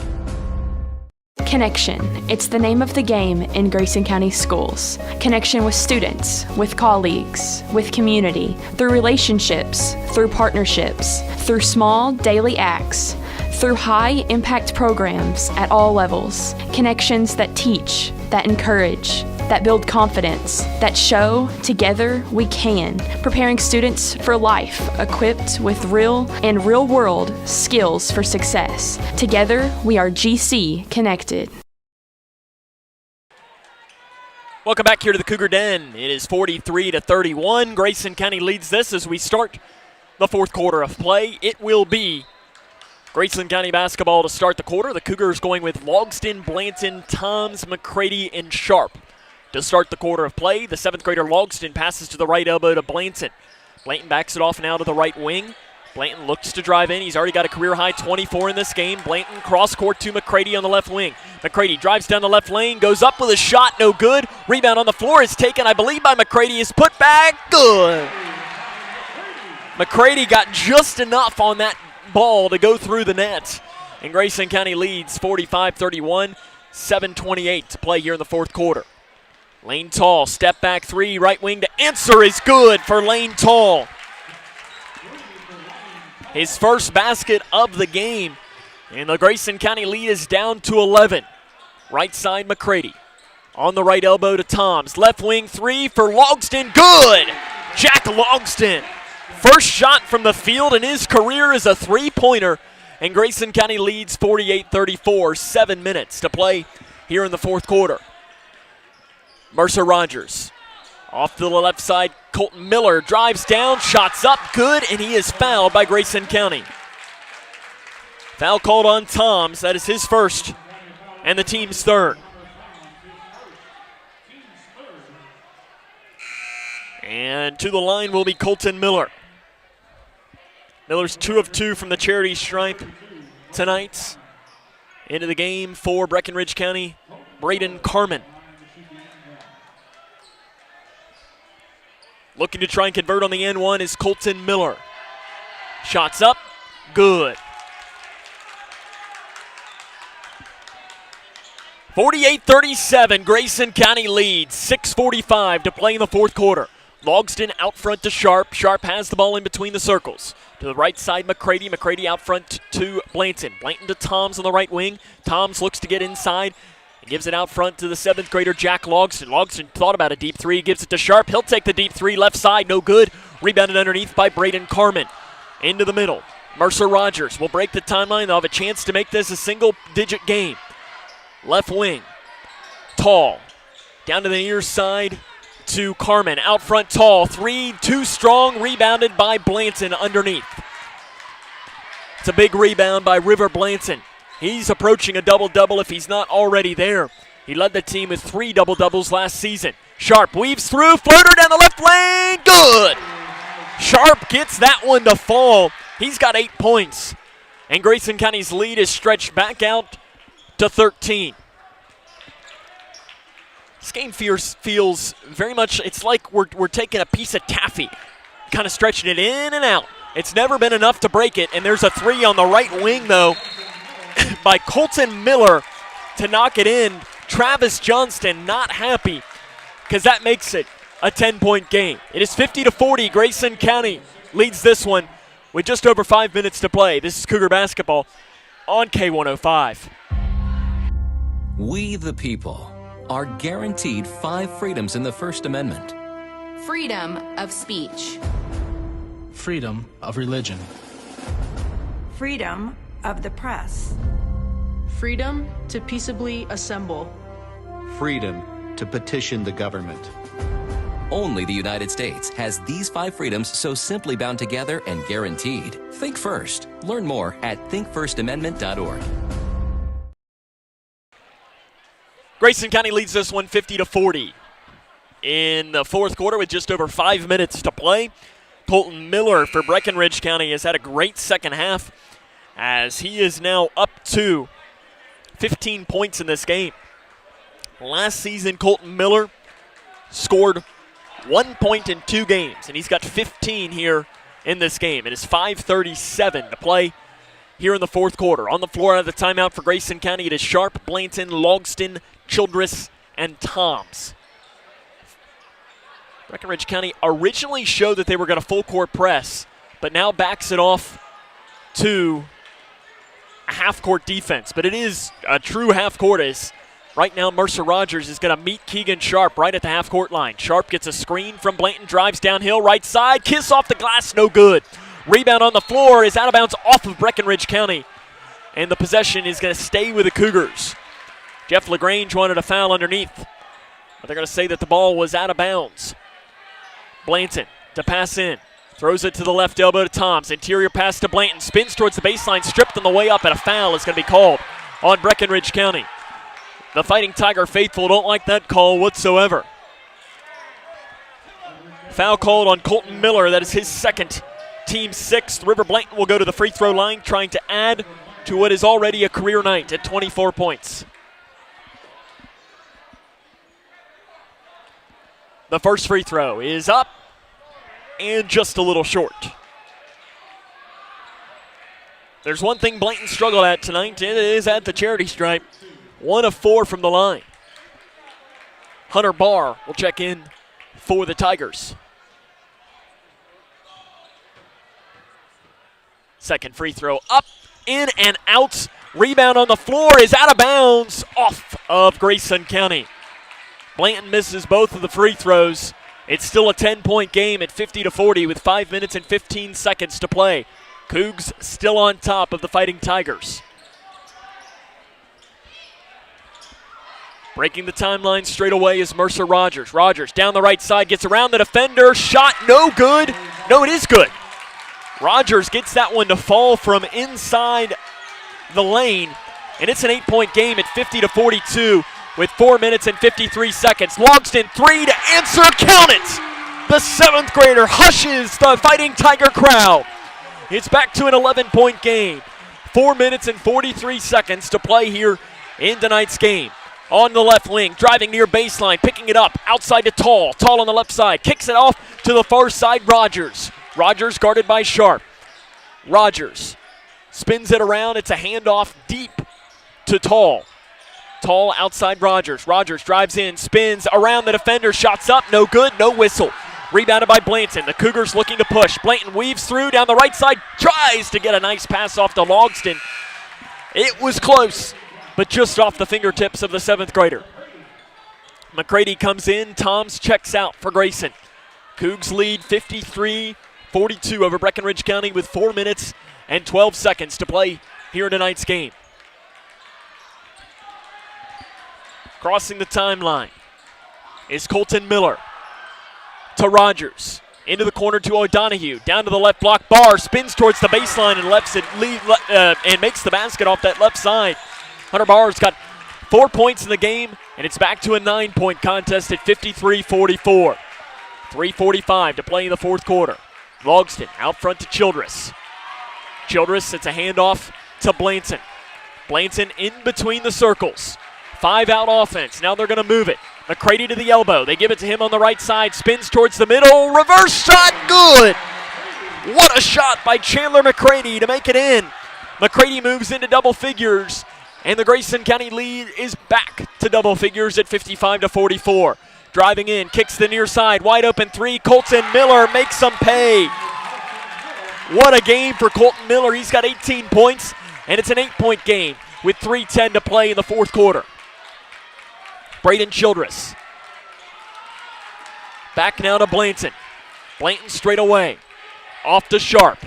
Connection. It's the name of the game in Grayson County schools. Connection with students, with colleagues, with community, through relationships, through partnerships, through small daily acts, through high-impact programs at all levels. Connections that teach, that encourage, that build confidence, that show together we can, preparing students for life, equipped with real and real-world skills for success. Together, we are GC Connected. Welcome back here to the Cougar Den. It is 43-31. Grayson County leads this as we start the fourth quarter of play. It will be Grayson County basketball to start the quarter. The Cougars going with Logston, Blanton, Toms, McCready, and Sharp to start the quarter of play. The 7th grader Logston passes to the right elbow to Blanton. Blanton backs it off now to the right wing. Blanton looks to drive in. He's already got a career-high 24 in this game. Blanton cross-court to McCready on the left wing. McCready drives down the left lane, goes up with a shot, no good. Rebound on the floor is taken, I believe, by McCready. Is put back, good. McCready got just enough on that ball to go through the net. And Grayson County leads 45-31, 7:28 to play here in the fourth quarter. Lane Tall, step back three, right wing to answer is good for Lane Tall. His first basket of the game, and the Grayson County lead is down to 11. Right side, McCready. On the right elbow to Toms. Left wing three for Logston, good! Jack Logston. First shot from the field in his career is a three-pointer, and Grayson County leads 48-34, 7 minutes to play here in the fourth quarter. Mercer Rogers. Off to the left side, Colton Miller drives down, shots up, good, and he is fouled by Grayson County. Foul called on Toms. That is his first and the team's third. And to the line will be Colton Miller. Miller's 2 of 2 from the charity stripe tonight. Into the game for Breckinridge County, Braden Carmen. Looking to try and convert on the N1 is Colton Miller. Shots up, good. 48-37, Grayson County leads, 6:45 to play in the fourth quarter. Logston out front to Sharp. Sharp has the ball in between the circles. To the right side, McCready. McCready out front to Blanton. Blanton to Toms on the right wing. Toms looks to get inside. He gives it out front to the 7th grader, Jack Logston. Logston thought about a deep three, gives it to Sharp. He'll take the deep three, left side, no good. Rebounded underneath by Braden Carmen. Into the middle. Mercer Rogers will break the timeline. They'll have a chance to make this a single-digit game. Left wing, Tall. Down to the near side to Carmen. Out front, Tall. 3, too strong. Rebounded by Blanton underneath. It's a big rebound by River Blanton. He's approaching a double-double if he's not already there. He led the team with 3 double-doubles last season. Sharp weaves through, floater down the left lane, good! Sharp gets that one to fall. He's got 8 points. And Grayson County's lead is stretched back out to 13. This game feels very much, it's like we're taking a piece of taffy, kind of stretching it in and out. It's never been enough to break it, and there's a 3 on the right wing, though, by Colton Miller to knock it in. Travis Johnston not happy because that makes it a 10-point game. It is 50-40. Grayson County leads this one with just over 5 minutes to play. This is Cougar basketball on K105. We the people are guaranteed 5 freedoms in the First Amendment. Freedom of speech. Freedom of religion. Freedom of the press. Freedom to peaceably assemble. Freedom to petition the government. Only the United States has these 5 freedoms so simply bound together and guaranteed. Think first. Learn more at thinkfirstamendment.org. Grayson County leads this one 50-40 in the fourth quarter with just over 5 minutes to play. Colton Miller for Breckinridge County has had a great second half as he is now up to 15 points in this game. Last season, Colton Miller scored 1 point in 2 games, and he's got 15 here in this game. It is 5:37 to play here in the fourth quarter. On the floor out of the timeout for Grayson County, it is Sharp, Blanton, Logston, Childress, and Toms. Breckinridge County originally showed that they were going to full court press, but now backs it off to a half-court defense. But it is a true half-court as right now Mercer Rogers is going to meet Keegan Sharp right at the half-court line. Sharp gets a screen from Blanton, drives downhill, right side, kiss off the glass, no good. Rebound on the floor is out of bounds off of Breckinridge County, and the possession is going to stay with the Cougars. Jeff LaGrange wanted a foul underneath, but they're going to say that the ball was out of bounds. Blanton to pass in. Throws it to the left elbow to Toms. Interior pass to Blanton. Spins towards the baseline. Stripped on the way up, and a foul is going to be called on Breckinridge County. The Fighting Tiger faithful don't like that call whatsoever. Foul called on Colton Miller. That is his second team sixth. River Blanton will go to the free throw line, trying to add to what is already a career night at 24 points. The first free throw is up and just a little short. There's one thing Blanton struggled at tonight, and it is at the charity stripe. 1 of 4 from the line. Hunter Barr will check in for the Tigers. Second free throw up, in and out. Rebound on the floor is out of bounds, off of Grayson County. Blanton misses both of the free throws. It's still a 10-point game at 50-40 with 5 minutes and 15 seconds to play. Cougs still on top of the Fighting Tigers. Breaking the timeline straight away is Mercer Rogers. Rogers down the right side, gets around the defender. Shot no good. No, it is good. Rogers gets that one to fall from inside the lane. And it's an 8-point game at 50-42 with 4 minutes and 53 seconds. Logston 3 to answer. Count it. The 7th grader hushes the Fighting Tiger crowd. It's back to an 11-point game. 4 minutes and 43 seconds to play here in tonight's game. On the left wing, driving near baseline, picking it up outside to Tall. Tall on the left side, kicks it off to the far side, Rogers. Rogers guarded by Sharp. Rogers spins it around. It's a handoff deep to Tall. Tall outside Rogers. Rogers drives in, spins around the defender, shots up, no good, no whistle. Rebounded by Blanton. The Cougars looking to push. Blanton weaves through down the right side, tries to get a nice pass off to Logston. It was close, but just off the fingertips of the 7th grader. McCready comes in. Toms checks out for Grayson. Cougs lead 53-42 over Breckinridge County with 4 minutes and 12 seconds to play here in tonight's game. Crossing the timeline is Colton Miller. To Rogers. Into the corner to O'Donohue. Down to the left block. Barr spins towards the baseline and lets it and makes the basket off that left side. Hunter Barr's got 4 points in the game, and it's back to a 9-point contest at 53-44. 3:45 to play in the fourth quarter. Logston out front to Childress. Childress, it's a handoff to Blanton. Blanton in between the circles. 5-out offense. Now they're going to move it. McCready to the elbow. They give it to him on the right side. Spins towards the middle. Reverse shot. Good. What a shot by Chandler McCready to make it in. McCready moves into double figures. And the Grayson County lead is back to double figures at 55-44. Driving in. Kicks the near side. Wide open three. Colton Miller makes them pay. What a game for Colton Miller. He's got 18 points. And it's an 8-point game with 3:10 to play in the fourth quarter. Braden Childress. Back now to Blanton. Blanton straight away. Off to Sharp.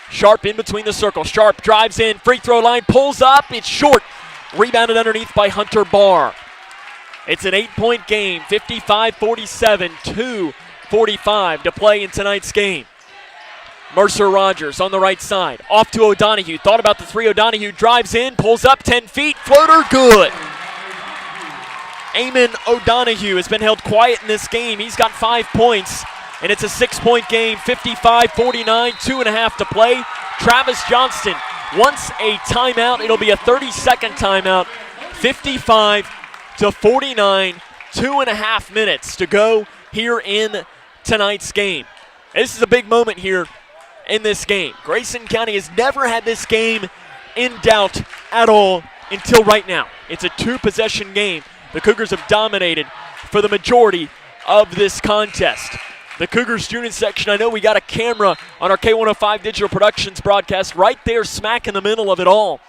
Sharp in between the circle. Sharp drives in. Free throw line. Pulls up. It's short. Rebounded underneath by Hunter Barr. It's an 8-point game. 55-47. 2:45 to play in tonight's game. Mercer Rogers on the right side. Off to O'Donohue. Thought about the three. O'Donohue drives in. Pulls up 10 feet. Floater good. Eamon O'Donohue has been held quiet in this game. He's got 5 points, and it's a 6-point game, 55-49, 2.5 to play. Travis Johnston wants a timeout. It'll be a 30-second timeout, 55-49, 2.5 minutes to go here in tonight's game. This is a big moment here in this game. Grayson County has never had this game in doubt at all until right now. It's a 2-possession game. The Cougars have dominated for the majority of this contest. The Cougars student section, I know we got a camera on our K105 Digital Productions broadcast right there smack in the middle of it all,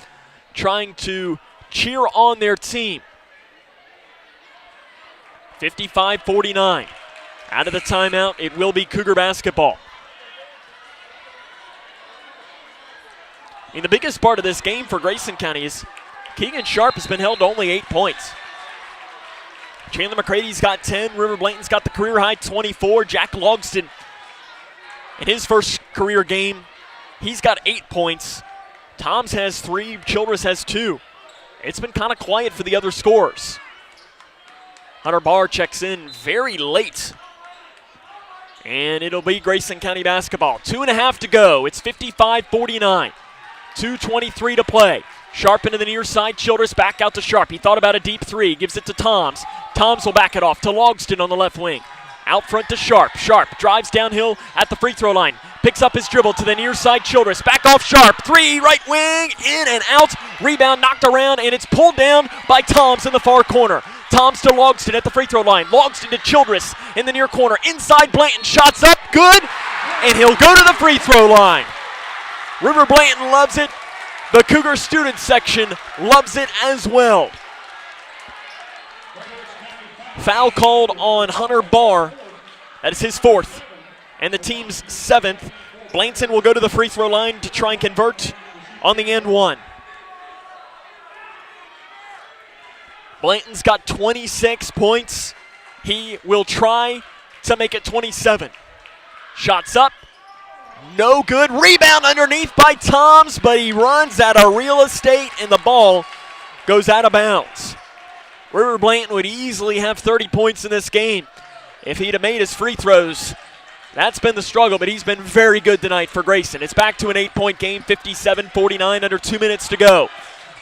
trying to cheer on their team. 55-49. Out of the timeout, it will be Cougar basketball. And the biggest part of this game for Grayson County is Keegan Sharp has been held to only 8 points. Chandler McCready's got 10. River Blanton's got the career high 24. Jack Logston, in his first career game, he's got 8 points. Toms has 3. Childress has 2. It's been kind of quiet for the other scorers. Hunter Barr checks in very late And it'll be Grayson County basketball. 2.5 to go. It's 55-49. 2:23 to play. Sharp into the near side. Childress back out to Sharp. He thought about a deep three. Gives it to Toms. Toms will back it off to Logston on the left wing. Out front to Sharp. Sharp drives downhill at the free throw line. Picks up his dribble to the near side. Childress back off Sharp. Three, right wing, in and out. Rebound knocked around, and it's pulled down by Toms in the far corner. Toms to Logston at the free throw line. Logston to Childress in the near corner. Inside Blanton, shots up, good, and he'll go to the free throw line. River Blanton loves it. The Cougar student section loves it as well. Foul called on Hunter Barr. That is his fourth and the team's seventh. Blanton will go to the free throw line to try and convert on the end one. Blanton's got 26 points. He will try to make it 27. Shots up. No good. Rebound underneath by Toms, but he runs out of real estate and the ball goes out of bounds. River Blanton would easily have 30 points in this game if he'd have made his free throws. That's been the struggle, but he's been very good tonight for Grayson. It's back to an 8-point game, 57-49, under 2 minutes to go.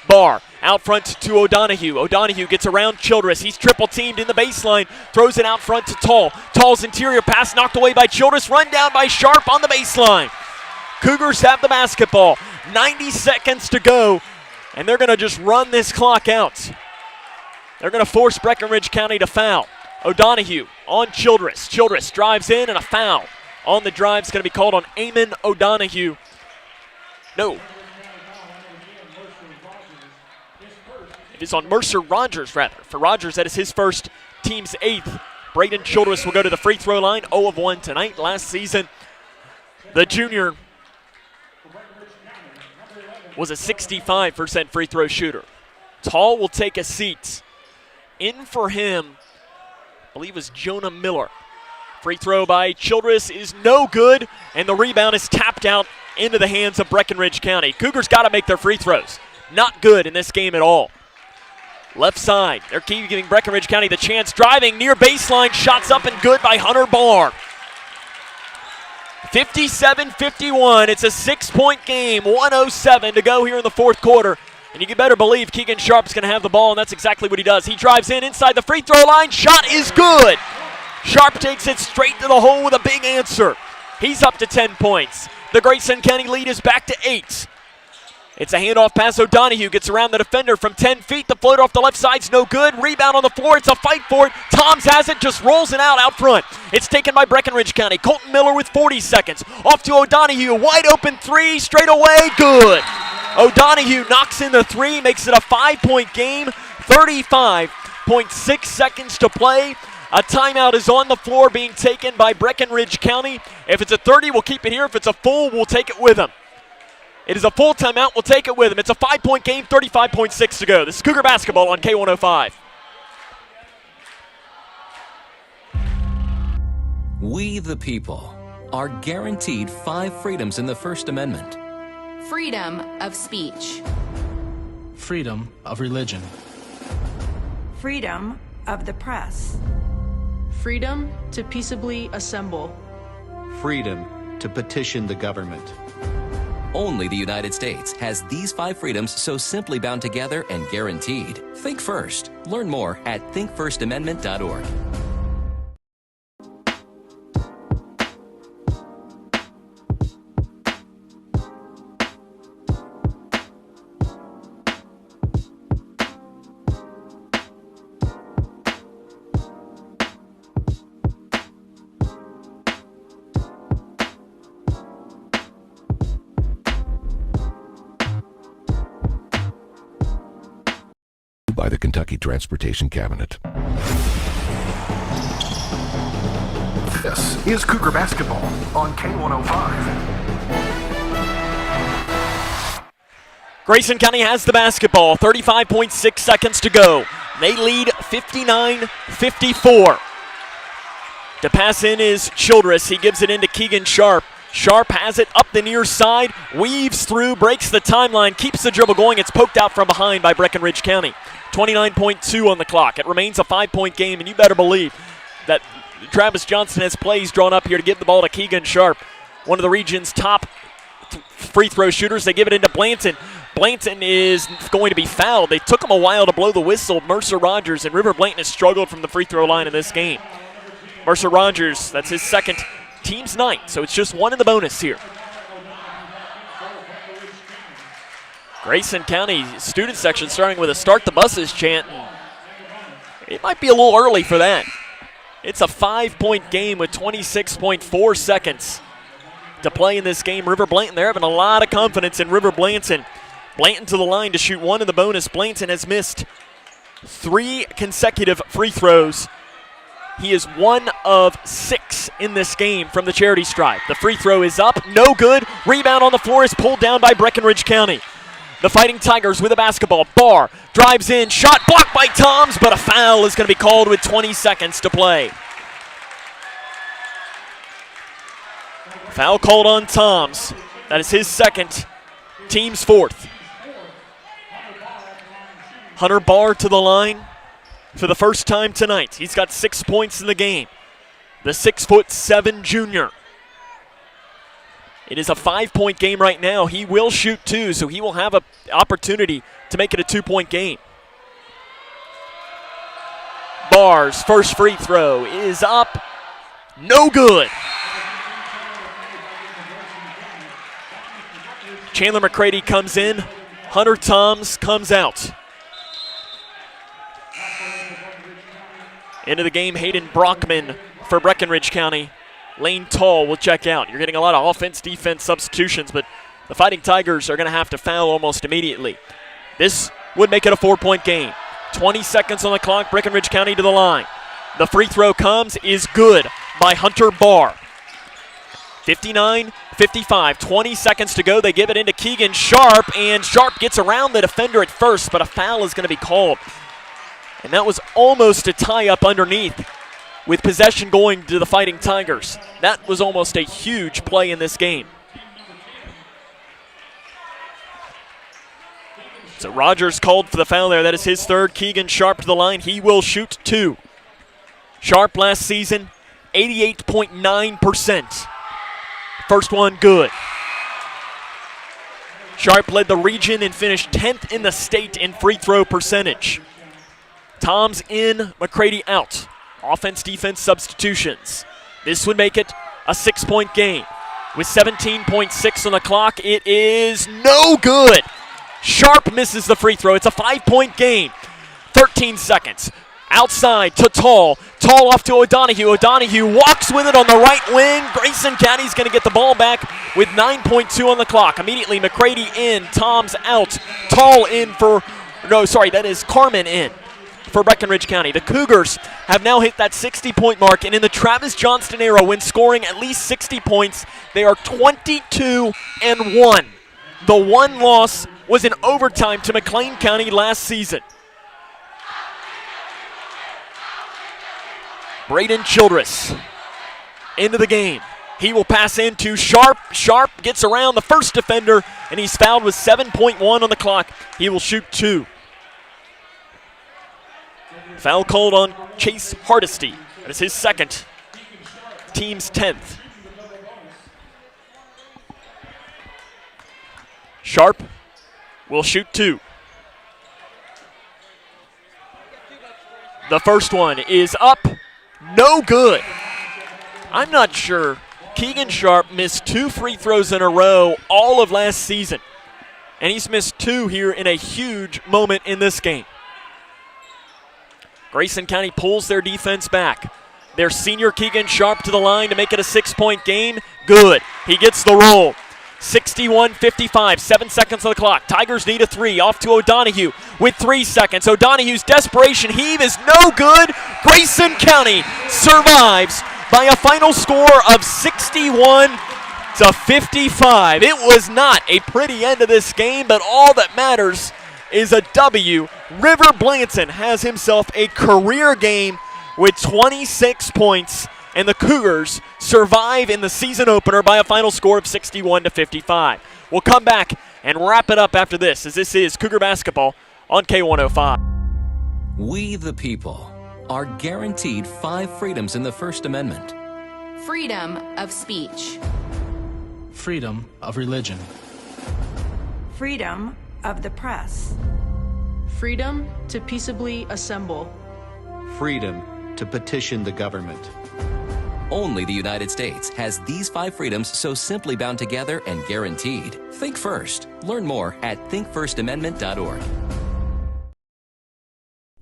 Barr out front to O'Donohue. O'Donohue gets around Childress. He's triple teamed in the baseline. Throws it out front to Tall. Tall's interior pass knocked away by Childress. Run down by Sharp on the baseline. Cougars have the basketball. 90 seconds to go, and they're going to just run this clock out. They're going to force Breckinridge County to foul. O'Donohue on Childress. Childress drives in, and a foul on the drive is going to be called on Eamon O'Donohue. No. Is on Mercer Rogers, rather. For Rogers, that is his first, team's eighth. Braden Childress will go to the free throw line, 0 of 1 tonight. Last season, the junior was a 65% free throw shooter. Tall will take a seat. In for him, I believe, was Jonah Miller. Free throw by Childress is no good, and the rebound is tapped out into the hands of Breckinridge County. Cougars got to make their free throws. Not good in this game at all. Left side, they're giving Breckinridge County the chance. Driving near baseline, shots up and good by Hunter Barr. 57-51, it's a 6-point game, 1:07 to go here in the fourth quarter. And you better believe Keegan Sharp's going to have the ball, and that's exactly what he does. He drives in inside the free throw line, shot is good. Sharp takes it straight to the hole with a big answer. He's up to 10 points. The Grayson County lead is back to 8. It's a handoff pass. O'Donohue gets around the defender from 10 feet. The float off the left side's no good. Rebound on the floor. It's a fight for it. Toms has it, just rolls it out front. It's taken by Breckinridge County. Colton Miller with 40 seconds. Off to O'Donohue. Wide open three. Straight away. Good. O'Donohue knocks in the three. Makes it a 5-point game. 35.6 seconds to play. A timeout is on the floor being taken by Breckinridge County. If it's a 30, we'll keep it here. If it's a full, we'll take it with them. It is a full timeout. We'll take it with them. It's a 5-point game, 35.6 to go. This is Cougar basketball on K105. We, the people, are guaranteed 5 freedoms in the First Amendment. Freedom of speech. Freedom of religion. Freedom of the press. Freedom to peaceably assemble. Freedom to petition the government. Only the United States has these 5 freedoms so simply bound together and guaranteed. Think first. Learn more at thinkfirstamendment.org. By the Kentucky Transportation Cabinet. This is Cougar basketball on K105. Grayson County has the basketball. 35.6 seconds to go. They lead 59-54. To pass in is Childress. He gives it into Keegan Sharp. Sharp has it up the near side, weaves through, breaks the timeline, keeps the dribble going. It's poked out from behind by Breckinridge County. 29.2 on the clock. It remains a 5-point game, and you better believe that Travis Johnston has plays drawn up here to give the ball to Keegan Sharp, one of the region's top free throw shooters. They give it into Blanton. Blanton is going to be fouled. They took him a while to blow the whistle. Mercer Rogers, and River Blanton has struggled from the free throw line in this game. Mercer Rogers, that's his second, team's ninth, so it's just one in the bonus here. Grayson County student section starting with a "Start the Buses" chant. It might be a little early for that. It's a 5-point game with 26.4 seconds to play in this game. River Blanton, they're having a lot of confidence in River Blanton. Blanton to the line to shoot one in the bonus. Blanton has missed 3 consecutive free throws. He is 1 of 6 in this game from the charity stripe. The free throw is up, no good. Rebound on the floor is pulled down by Breckinridge County. The Fighting Tigers with a basketball. Barr drives in, shot blocked by Toms, but a foul is going to be called with 20 seconds to play. Foul called on Toms. That is his second, team's fourth. Hunter Barr to the line for the first time tonight. He's got 6 points in the game. The 6'7" junior. It is a 5-point game right now. He will shoot 2, so he will have an opportunity to make it a 2-point game. Barr's first free throw is up. No good. Chandler McCready comes in. Hunter Toms comes out. Into the game, Hayden Brockman for Breckinridge County. Lane Tall will check out. You're getting a lot of offense-defense substitutions, but the Fighting Tigers are going to have to foul almost immediately. This would make it a 4-point game. 20 seconds on the clock, Breckinridge County to the line. The free throw comes, is good by Hunter Barr. 59-55, 20 seconds to go. They give it into Keegan Sharp, and Sharp gets around the defender at first, but a foul is going to be called. And that was almost a tie-up underneath with possession going to the Fighting Tigers. That was almost a huge play in this game. So Rogers called for the foul there. That is his third. Keegan Sharp to the line. He will shoot 2. Sharp last season, 88.9%. First one good. Sharp led the region and finished 10th in the state in free throw percentage. Toms in, McCready out. Offense-defense substitutions. This would make it a 6-point game. With 17.6 on the clock, it is no good. Sharp misses the free throw. It's a 5-point game. 13 seconds. Outside to Tall. Tall off to O'Donohue. O'Donohue walks with it on the right wing. Grayson County's going to get the ball back with 9.2 on the clock. Immediately McCready in. Toms out. Tall in for, no, sorry, that is Carmen in for Breckinridge County. The Cougars have now hit that 60-point mark, and in the Travis Johnston era, when scoring at least 60 points, they are 22-1. The one loss was in overtime to McLean County last season. Braden Childress into the game. He will pass into Sharp. Sharp gets around the first defender, and he's fouled with 7.1 on the clock. He will shoot 2. Foul called on Chase Hardesty. That is his second, team's 10th. Sharp will shoot 2. The first one is up, no good. I'm not sure. Keegan Sharp missed 2 free throws in a row all of last season, and he's missed 2 here in a huge moment in this game. Grayson County pulls their defense back. Their senior Keegan Sharp to the line to make it a 6-point game. Good. He gets the roll. 61-55, 7 seconds on the clock. Tigers need a 3. Off to O'Donohue with 3 seconds. O'Donohue's desperation heave is no good. Grayson County survives by a final score of 61-55. It was not a pretty end to this game, but all that matters is a W. River Blanton has himself a career game with 26 points, and the Cougars survive in the season opener by a final score of 61-55. We'll come back and wrap it up after this, as this is Cougar basketball on K105. We the people are guaranteed 5 freedoms in the First Amendment. Freedom of speech. Freedom of religion. Freedom of the press. Freedom to peaceably assemble. Freedom to petition the government. Only the United States has these 5 freedoms so simply bound together and guaranteed. Think first. Learn more at thinkfirstamendment.org.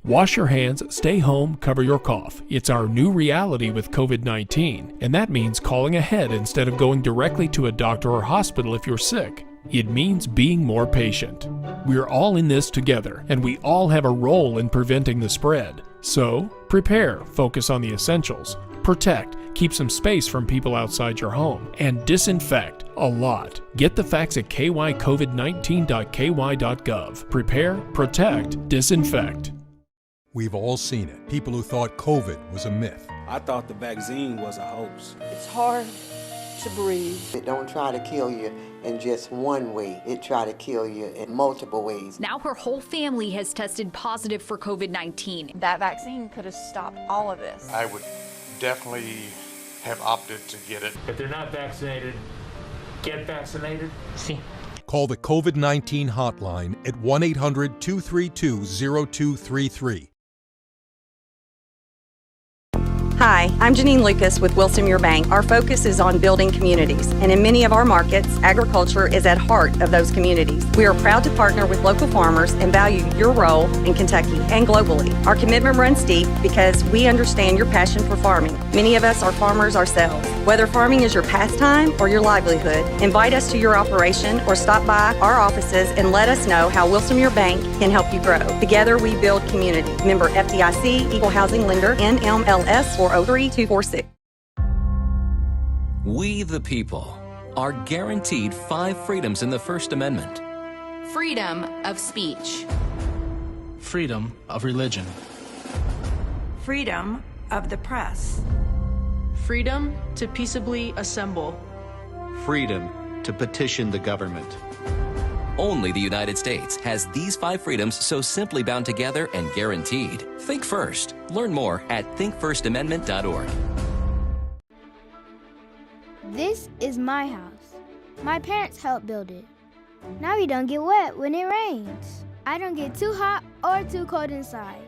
Wash your hands, stay home, cover your cough. It's our new reality with COVID-19, and that means calling ahead instead of going directly to a doctor or hospital if you're sick. It means being more patient. We're all in this together, and we all have a role in preventing the spread. So, prepare, focus on the essentials, protect, keep some space from people outside your home, and disinfect a lot. Get the facts at kycovid19.ky.gov. Prepare, protect, disinfect. We've all seen it. People who thought COVID was a myth. I thought the vaccine was a hoax. It's hard to breathe. It don't try to kill you in just one way. It try to kill you in multiple ways. Now her whole family has tested positive for COVID-19. That vaccine could have stopped all of this. I would definitely have opted to get it. If they're not vaccinated, get vaccinated. See. Call the COVID-19 hotline at 1-800-232-0233. Hi, I'm Janine Lucas with Wilson Muir Bank. Our focus is on building communities, and in many of our markets, agriculture is at heart of those communities. We are proud to partner with local farmers and value your role in Kentucky and globally. Our commitment runs deep because we understand your passion for farming. Many of us are farmers ourselves. Whether farming is your pastime or your livelihood, invite us to your operation or stop by our offices and let us know how Wilson Muir Bank can help you grow. Together we build community. Member FDIC, Equal Housing Lender, NMLS 403246. We the people are guaranteed 5 freedoms in the First Amendment. Freedom of speech. Freedom of religion. Freedom of the press. Freedom to peaceably assemble. Freedom to petition the government. Only the United States has these 5 freedoms so simply bound together and guaranteed. Think first. Learn more at thinkfirstamendment.org. This is my house. My parents helped build it. Now we don't get wet when it rains. I don't get too hot or too cold inside.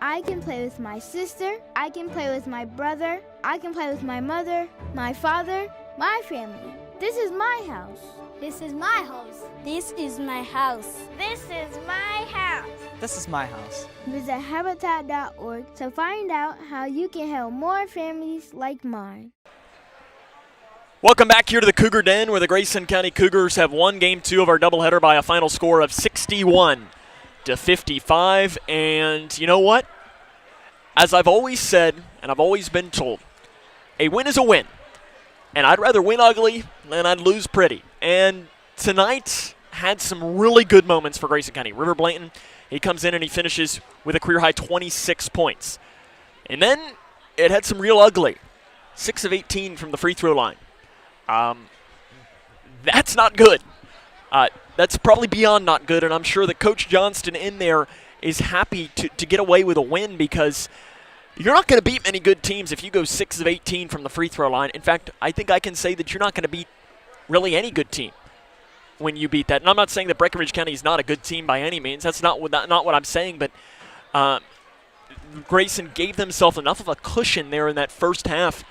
I can play with my sister, I can play with my brother, I can play with my mother, my father, my family. This is my house. This is my house. This is my house. This is my house. This is my house. Visit Habitat.org to find out how you can help more families like mine. Welcome back here to the Cougar Den, where the Grayson County Cougars have won Game 2 of our doubleheader by a final score of 61-55. And you know what? As I've always said, and I've always been told, a win is a win. And I'd rather win ugly than I'd lose pretty. And tonight had some really good moments for Grayson County. River Blanton, he comes in and he finishes with a career-high 26 points. And then it had some real ugly. 6 of 18 from the free throw line. That's not good. That's probably beyond not good, and I'm sure that Coach Johnston in there is happy to get away with a win, because you're not going to beat many good teams if you go 6 of 18 from the free throw line. In fact, I think I can say that you're not going to beat really any good team when you beat that. And I'm not saying that Breckinridge County is not a good team by any means. That's not what I'm saying, but Grayson gave themselves enough of a cushion there in that first half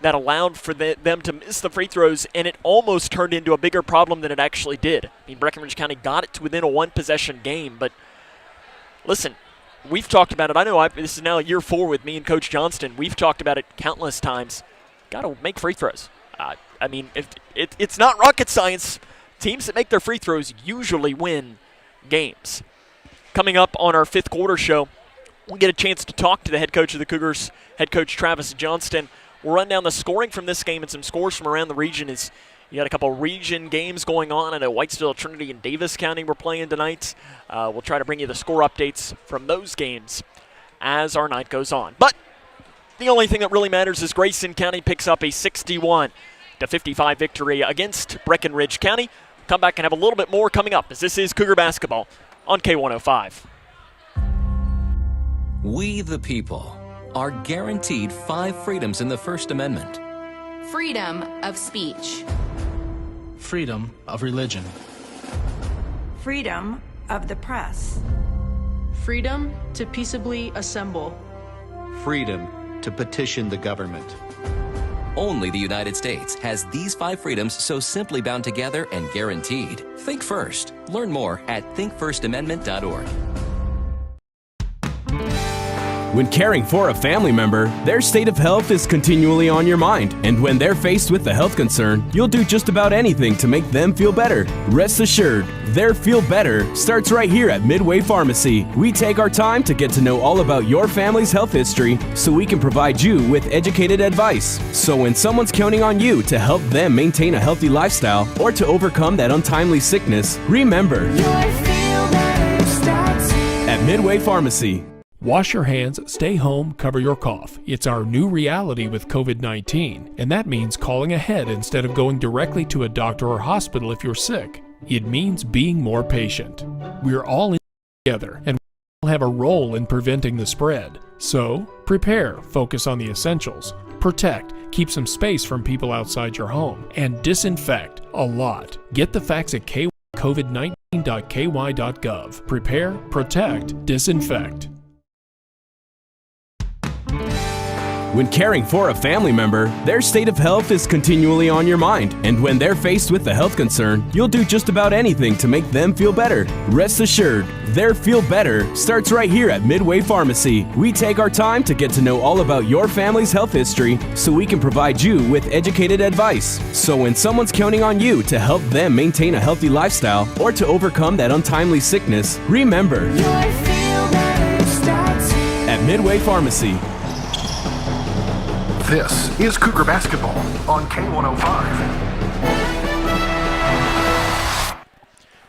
that allowed for them to miss the free throws, and it almost turned into a bigger problem than it actually did. I mean, Breckinridge County got it to within a one-possession game, but listen, we've talked about it. I know this is now year 4 with me and Coach Johnston. We've talked about it countless times. Got to make free throws. I mean, if it's not rocket science. Teams that make their free throws usually win games. Coming up on our 5th quarter show, we'll get a chance to talk to the head coach of the Cougars, head coach Travis Johnston. We'll run down the scoring from this game and some scores from around the region. As you got a couple region games going on. I know Whitesville, Trinity, and Davis County were playing tonight. We'll try to bring you the score updates from those games as our night goes on. But the only thing that really matters is Grayson County picks up a 61-55 victory against Breckinridge County. Come back and have a little bit more coming up, as this is Cougar basketball on K105. We the people are guaranteed 5 freedoms in the First Amendment. Freedom of speech. Freedom of religion. Freedom of the press. Freedom to peaceably assemble. Freedom to petition the government. Only the United States has these 5 freedoms so simply bound together and guaranteed. Think first. Learn more at thinkfirstamendment.org. When caring for a family member, their state of health is continually on your mind. And when they're faced with a health concern, you'll do just about anything to make them feel better. Rest assured, their feel better starts right here at Midway Pharmacy. We take our time to get to know all about your family's health history so we can provide you with educated advice. So when someone's counting on you to help them maintain a healthy lifestyle or to overcome that untimely sickness, remember, at Midway Pharmacy. Wash your hands, stay home, cover your cough. It's our new reality with COVID-19, and that means calling ahead instead of going directly to a doctor or hospital if you're sick. It means being more patient. We're all in together, and we all have a role in preventing the spread. So, prepare, focus on the essentials, protect, keep some space from people outside your home, and disinfect a lot. Get the facts at covid19.ky.gov. Prepare, protect, disinfect. When caring for a family member, their state of health is continually on your mind. And when they're faced with a health concern, you'll do just about anything to make them feel better. Rest assured, their feel better starts right here at Midway Pharmacy. We take our time to get to know all about your family's health history so we can provide you with educated advice. So when someone's counting on you to help them maintain a healthy lifestyle or to overcome that untimely sickness, remember, at Midway Pharmacy. This is Cougar Basketball on K105.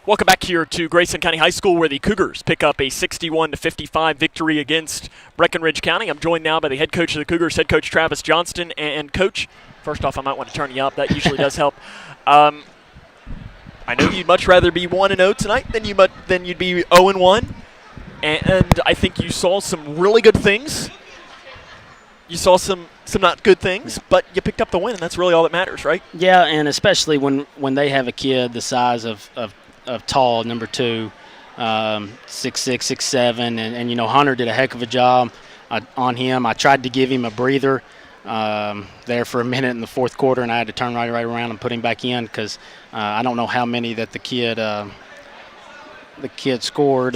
Welcome back here to Grayson County High School, where the Cougars pick up a 61-55 victory against Breckinridge County. I'm joined now by the head coach of the Cougars, head coach Travis Johnston. And Coach, first off, I might want to turn you up. That usually does help. I know you'd much rather be 1-0 tonight than you'd be 0-1. And I think you saw some really good things. You saw some not good things, but you picked up the win, and that's really all that matters, right? Yeah, and especially when they have a kid the size of tall, number 2, 6'6", 6'7", and you know, Hunter did a heck of a job on him. I tried to give him a breather there for a minute in the fourth quarter, and I had to turn right around and put him back in because I don't know how many that the kid scored.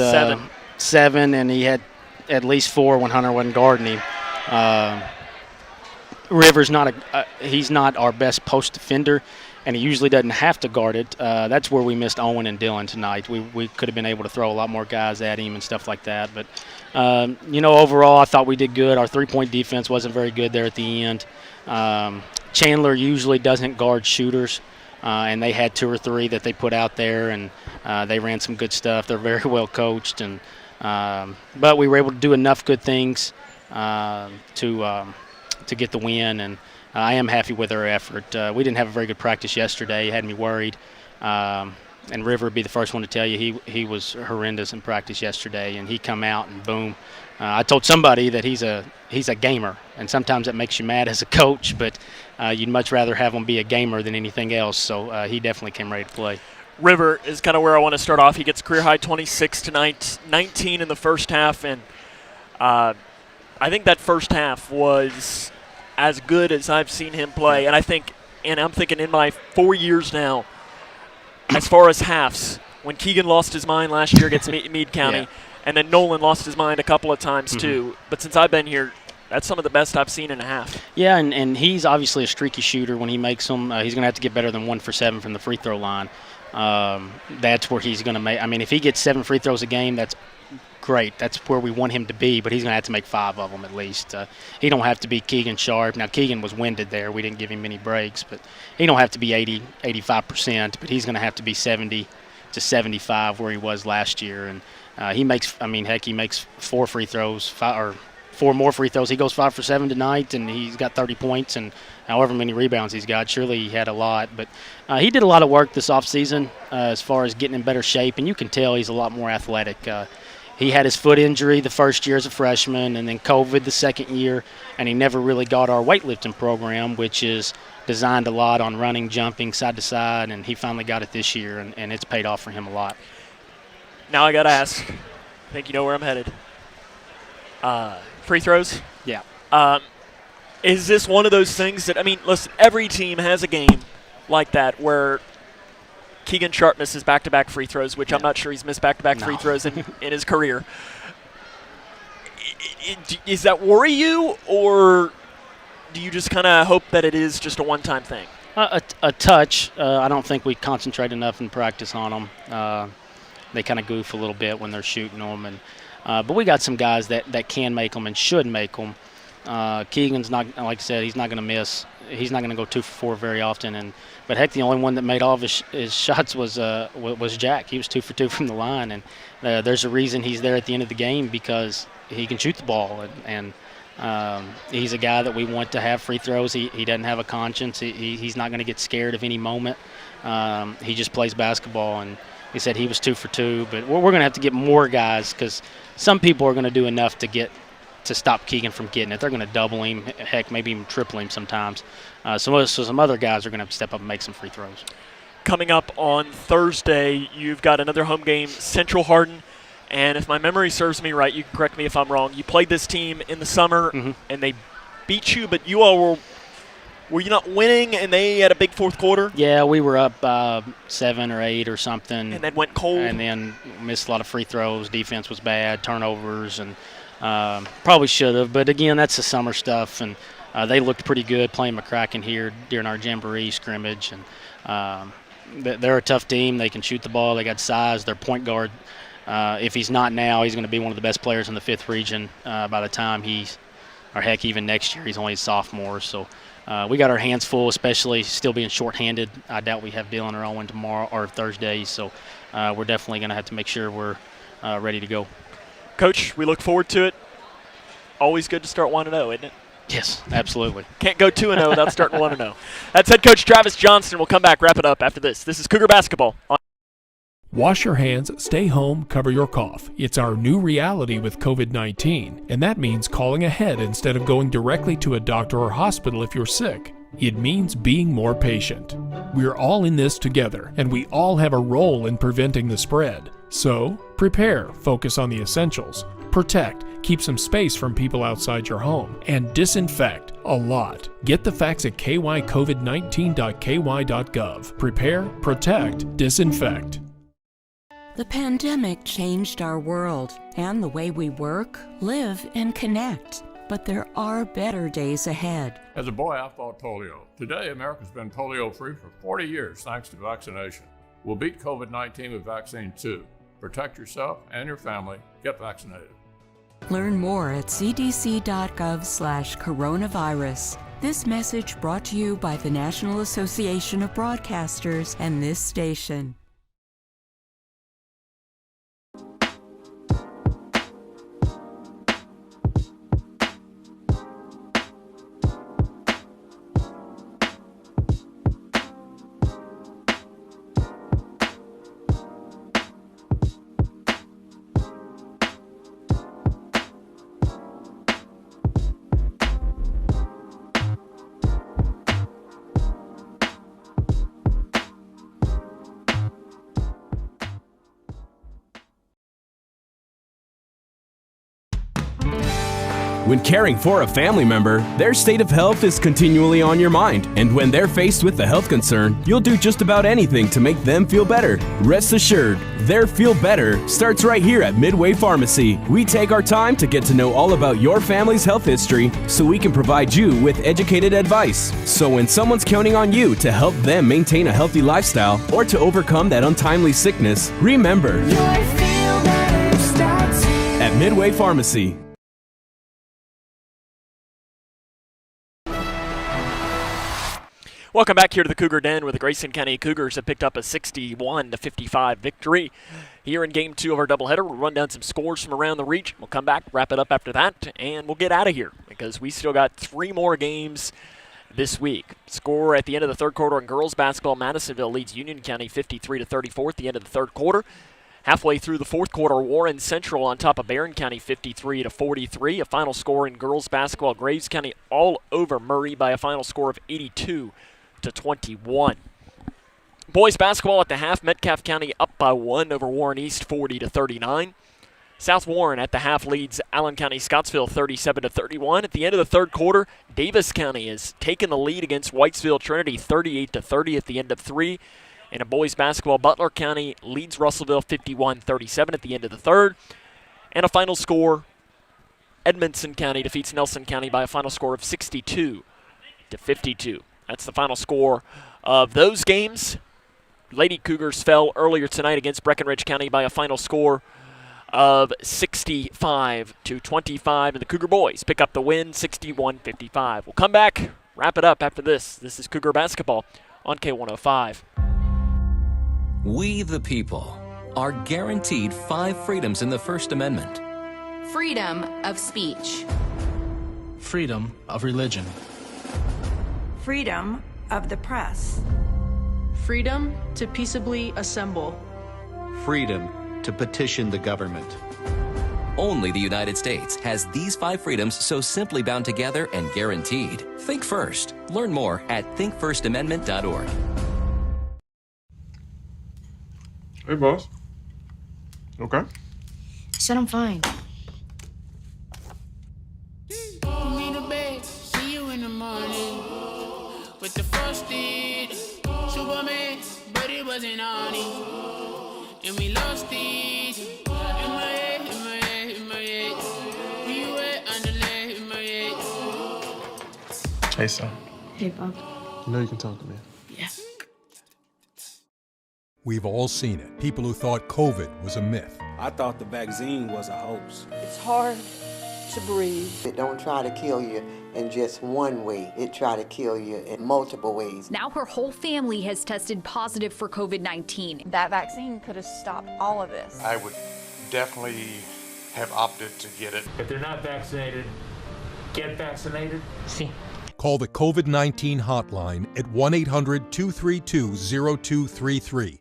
7, and he had at least 4 when Hunter wasn't guarding him. Rivers he's not our best post defender, and he usually doesn't have to guard it. That's where we missed Owen and Dylan tonight. We could have been able to throw a lot more guys at him and stuff like that. But you know, overall, I thought we did good. Our three-point defense wasn't very good there at the end. Chandler usually doesn't guard shooters, and they had 2 or 3 that they put out there, and they ran some good stuff. They're very well coached, and but we were able to do enough good things to get the win, and I am happy with our effort. We didn't have a very good practice yesterday. It had me worried. And River would be the first one to tell you he was horrendous in practice yesterday, and he come out and boom. I told somebody that he's a gamer, and sometimes that makes you mad as a coach, but you'd much rather have him be a gamer than anything else, so he definitely came ready to play. River is kind of where I want to start off. He gets career-high 26 tonight, 19 in the first half, and I think that first half was as good as I've seen him play. And I'm thinking in my 4 years now, as far as halves, when Keegan lost his mind last year against Meade County, and then Nolan lost his mind a couple of times too. But since I've been here, that's some of the best I've seen in a half. Yeah, and he's obviously a streaky shooter when he makes them. He's going to have to get better than 1 for 7 from the free throw line. That's where he's going to make – I mean, if he gets 7 free throws a game, that's great. That's where we want him to be, but he's going to have to make 5 of them at least. He don't have to be Keegan Sharp. Now, Keegan was winded there. We didn't give him many breaks, but he don't have to be 80, 85%, but he's going to have to be 70 to 75 where he was last year. And he makes 4 free throws, 4 more free throws. He goes 5 for 7 tonight, and he's got 30 points and however many rebounds he's got. Surely he had a lot, but he did a lot of work this offseason as far as getting in better shape, and you can tell he's a lot more athletic. he had his foot injury the first year as a freshman, and then COVID the second year, and he never really got our weightlifting program, which is designed a lot on running, jumping, side to side, and he finally got it this year, and it's paid off for him a lot. Now I got to ask, I think you know where I'm headed. Free throws? Yeah. Is this one of those things that, I mean, listen, every team has a game like that where Keegan Sharp misses back-to-back free throws, which I'm not sure he's missed back-to-back free throws in his career. Does that worry you, or do you just kind of hope that it is just a one-time thing? A touch. I don't think we concentrate enough in practice on them. They kind of goof a little bit when they're shooting them, and but we got some guys that can make them and should make them. Keegan's not, like I said, he's not going to miss. He's not going to go 2 for 4 very often, but heck, the only one that made all of his shots was Jack. He was 2 for 2 from the line, and there's a reason he's there at the end of the game, because he can shoot the ball, and he's a guy that we want to have free throws. He doesn't have a conscience. He's not going to get scared of any moment. He just plays basketball, and he said he was 2 for 2, but we're going to have to get more guys, because some people are going to do enough to stop Keegan from getting it. They're going to double him, heck, maybe even triple him sometimes. So some other guys are going to have to step up and make some free throws. Coming up on Thursday, you've got another home game, Central Hardin. And if my memory serves me right, you can correct me if I'm wrong, you played this team in the summer, and they beat you, but you all were you not winning, and they had a big fourth quarter? Yeah, we were up 7 or 8 or something. And then went cold. And then missed a lot of free throws. Defense was bad, turnovers, and probably should have. But, again, that's the summer stuff, and they looked pretty good playing McCracken here during our Jamboree scrimmage. And they're a tough team. They can shoot the ball. They got size. Their point guard, if he's not now, he's going to be one of the best players in the 5th region by the time even next year. He's only a sophomore. So we got our hands full, especially still being shorthanded. I doubt we have Dylan or Owen tomorrow or Thursday. So we're definitely going to have to make sure we're ready to go. Coach, we look forward to it. Always good to start 1-0, isn't it? Yes, absolutely. Can't go 2-0 without starting 1-0. That's head coach Travis Johnston. We'll come back, wrap it up after this. This is Cougar Basketball. Wash your hands, stay home, cover your cough. It's our new reality with COVID-19, and that means calling ahead instead of going directly to a doctor or hospital if you're sick. It means being more patient. We're all in this together, and we all have a role in preventing the spread. So, prepare, focus on the essentials, protect, keep some space from people outside your home, and disinfect a lot. Get the facts at kycovid19.ky.gov. Prepare, protect, disinfect. The pandemic changed our world and the way we work, live, and connect. But there are better days ahead. As a boy, I fought polio. Today, America's been polio-free for 40 years thanks to vaccination. We'll beat COVID-19 with vaccine too. Protect yourself and your family. Get vaccinated. Learn more at cdc.gov/coronavirus. This message brought to you by the National Association of Broadcasters and this station. When caring for a family member, their state of health is continually on your mind. And when they're faced with a health concern, you'll do just about anything to make them feel better. Rest assured, their feel better starts right here at Midway Pharmacy. We take our time to get to know all about your family's health history so we can provide you with educated advice. So when someone's counting on you to help them maintain a healthy lifestyle or to overcome that untimely sickness, remember, your feel better starts here. At Midway Pharmacy. Welcome back here to the Cougar Den, where the Grayson County Cougars have picked up a 61-55 victory here in Game 2 of our doubleheader. We'll run down some scores from around the region. We'll come back, wrap it up after that, and we'll get out of here because we still got 3 more games this week. Score at the end of the third quarter in girls basketball, Madisonville leads Union County 53-34 at the end of the third quarter. Halfway through the fourth quarter, Warren Central on top of Barron County 53-43. A final score in girls basketball, Graves County all over Murray by a final score of 82-21. Boys basketball at the half, Metcalfe County up by 1 over Warren East 40-39. South Warren at the half leads Allen County Scottsville 37-31. At the end of the third quarter, Davis County has taken the lead against Whitesville Trinity 38-30 at the end of 3. And in boys basketball, Butler County leads Russellville 51-37 at the end of the third. And a final score, Edmondson County defeats Nelson County by a final score of 62-52. That's the final score of those games. Lady Cougars fell earlier tonight against Breckinridge County by a final score of 65-25, and the Cougar boys pick up the win 61-55. We'll come back, wrap it up after this. This is Cougar basketball on K105. We, the people, are guaranteed 5 freedoms in the First Amendment. Freedom of speech. Freedom of religion. Freedom of the press. Freedom to peaceably assemble. Freedom to petition the government. Only the United States has these 5 freedoms so simply bound together and guaranteed. Think first. Learn more at thinkfirstamendment.org. Hey, boss. Okay. Said I'm fine. Me to bed, see you in the morning. With the frosted Superman, but it wasn't on it. And we lost it. In my head, in my head, in my head. We were underlay in my head. Hey, son. Hey, Bob. You know you can talk to me. Yeah. We've all seen it. People who thought COVID was a myth. I thought the vaccine was a hoax. It's hard to breathe. It don't try to kill you in just one way. It try to kill you in multiple ways. Now her whole family has tested positive for COVID-19. That vaccine could have stopped all of this. I would definitely have opted to get it. If they're not vaccinated, get vaccinated. See. Call the COVID-19 hotline at 1-800-232-0233.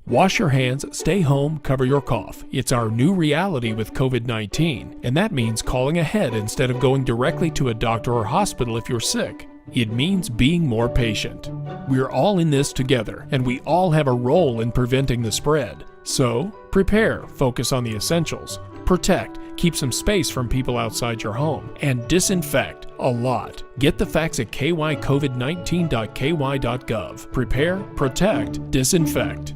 Wash your hands, stay home, cover your cough. It's our new reality with COVID-19, and that means calling ahead instead of going directly to a doctor or hospital if you're sick. It means being more patient. We're all in this together, and we all have a role in preventing the spread. So, prepare, focus on the essentials, protect, keep some space from people outside your home, and disinfect a lot. Get the facts at kycovid19.ky.gov. Prepare, protect, disinfect.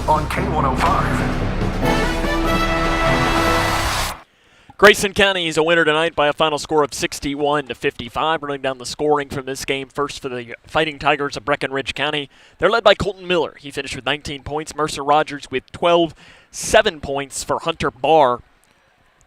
On K105. Grayson County is a winner tonight by a final score of 61-55. Running down the scoring from this game, first for the Fighting Tigers of Breckinridge County. They're led by Colton Miller. He finished with 19 points. Mercer Rogers with 12. 7 points for Hunter Barr.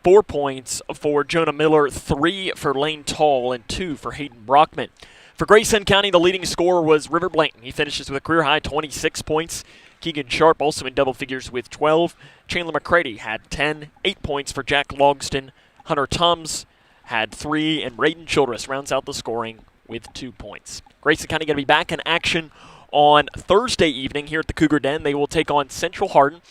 4 points for Jonah Miller. 3 for Lane Tall and 2 for Hayden Brockman. For Grayson County, the leading scorer was River Blanton. He finishes with a career-high 26 points. Keegan Sharp also in double figures with 12. Chandler McCready had 10. 8 points for Jack Logston. Hunter Tums had 3. And Raiden Childress rounds out the scoring with 2 points. Grayson County going to be back in action on Thursday evening here at the Cougar Den. They will take on Central Hardin.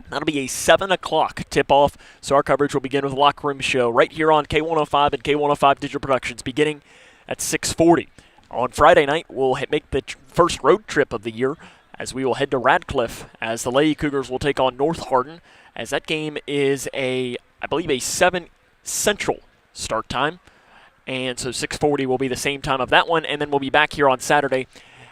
That'll be a 7 o'clock tip-off, so our coverage will begin with the Locker Room Show right here on K105 and K105 Digital Productions beginning at 6:40. On Friday night, we'll make the first road trip of the year as we will head to Radcliffe as the Lady Cougars will take on North Hardin, as that game is I believe a 7 Central start time. And so 6:40 will be the same time of that one, and then we'll be back here on Saturday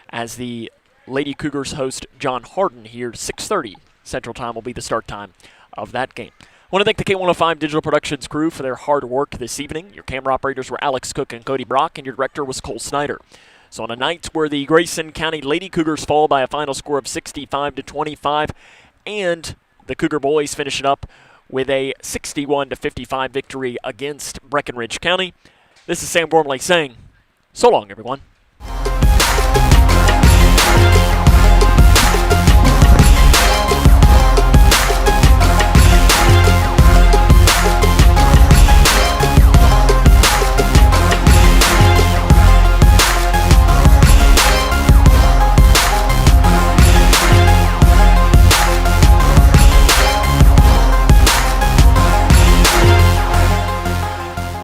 as the Lady Cougars host John Hardin here. 6:30 Central Time will be the start time of that game. I want to thank the K105 Digital Productions crew for their hard work this evening. Your camera operators were Alex Cook and Cody Brock, and your director was Cole Snyder. So on a night where the Grayson County Lady Cougars fall by a final score of 65-25, and the Cougar boys finish it up with a 61-55 victory against Breckinridge County, this is Sam Gormley saying, so long, everyone.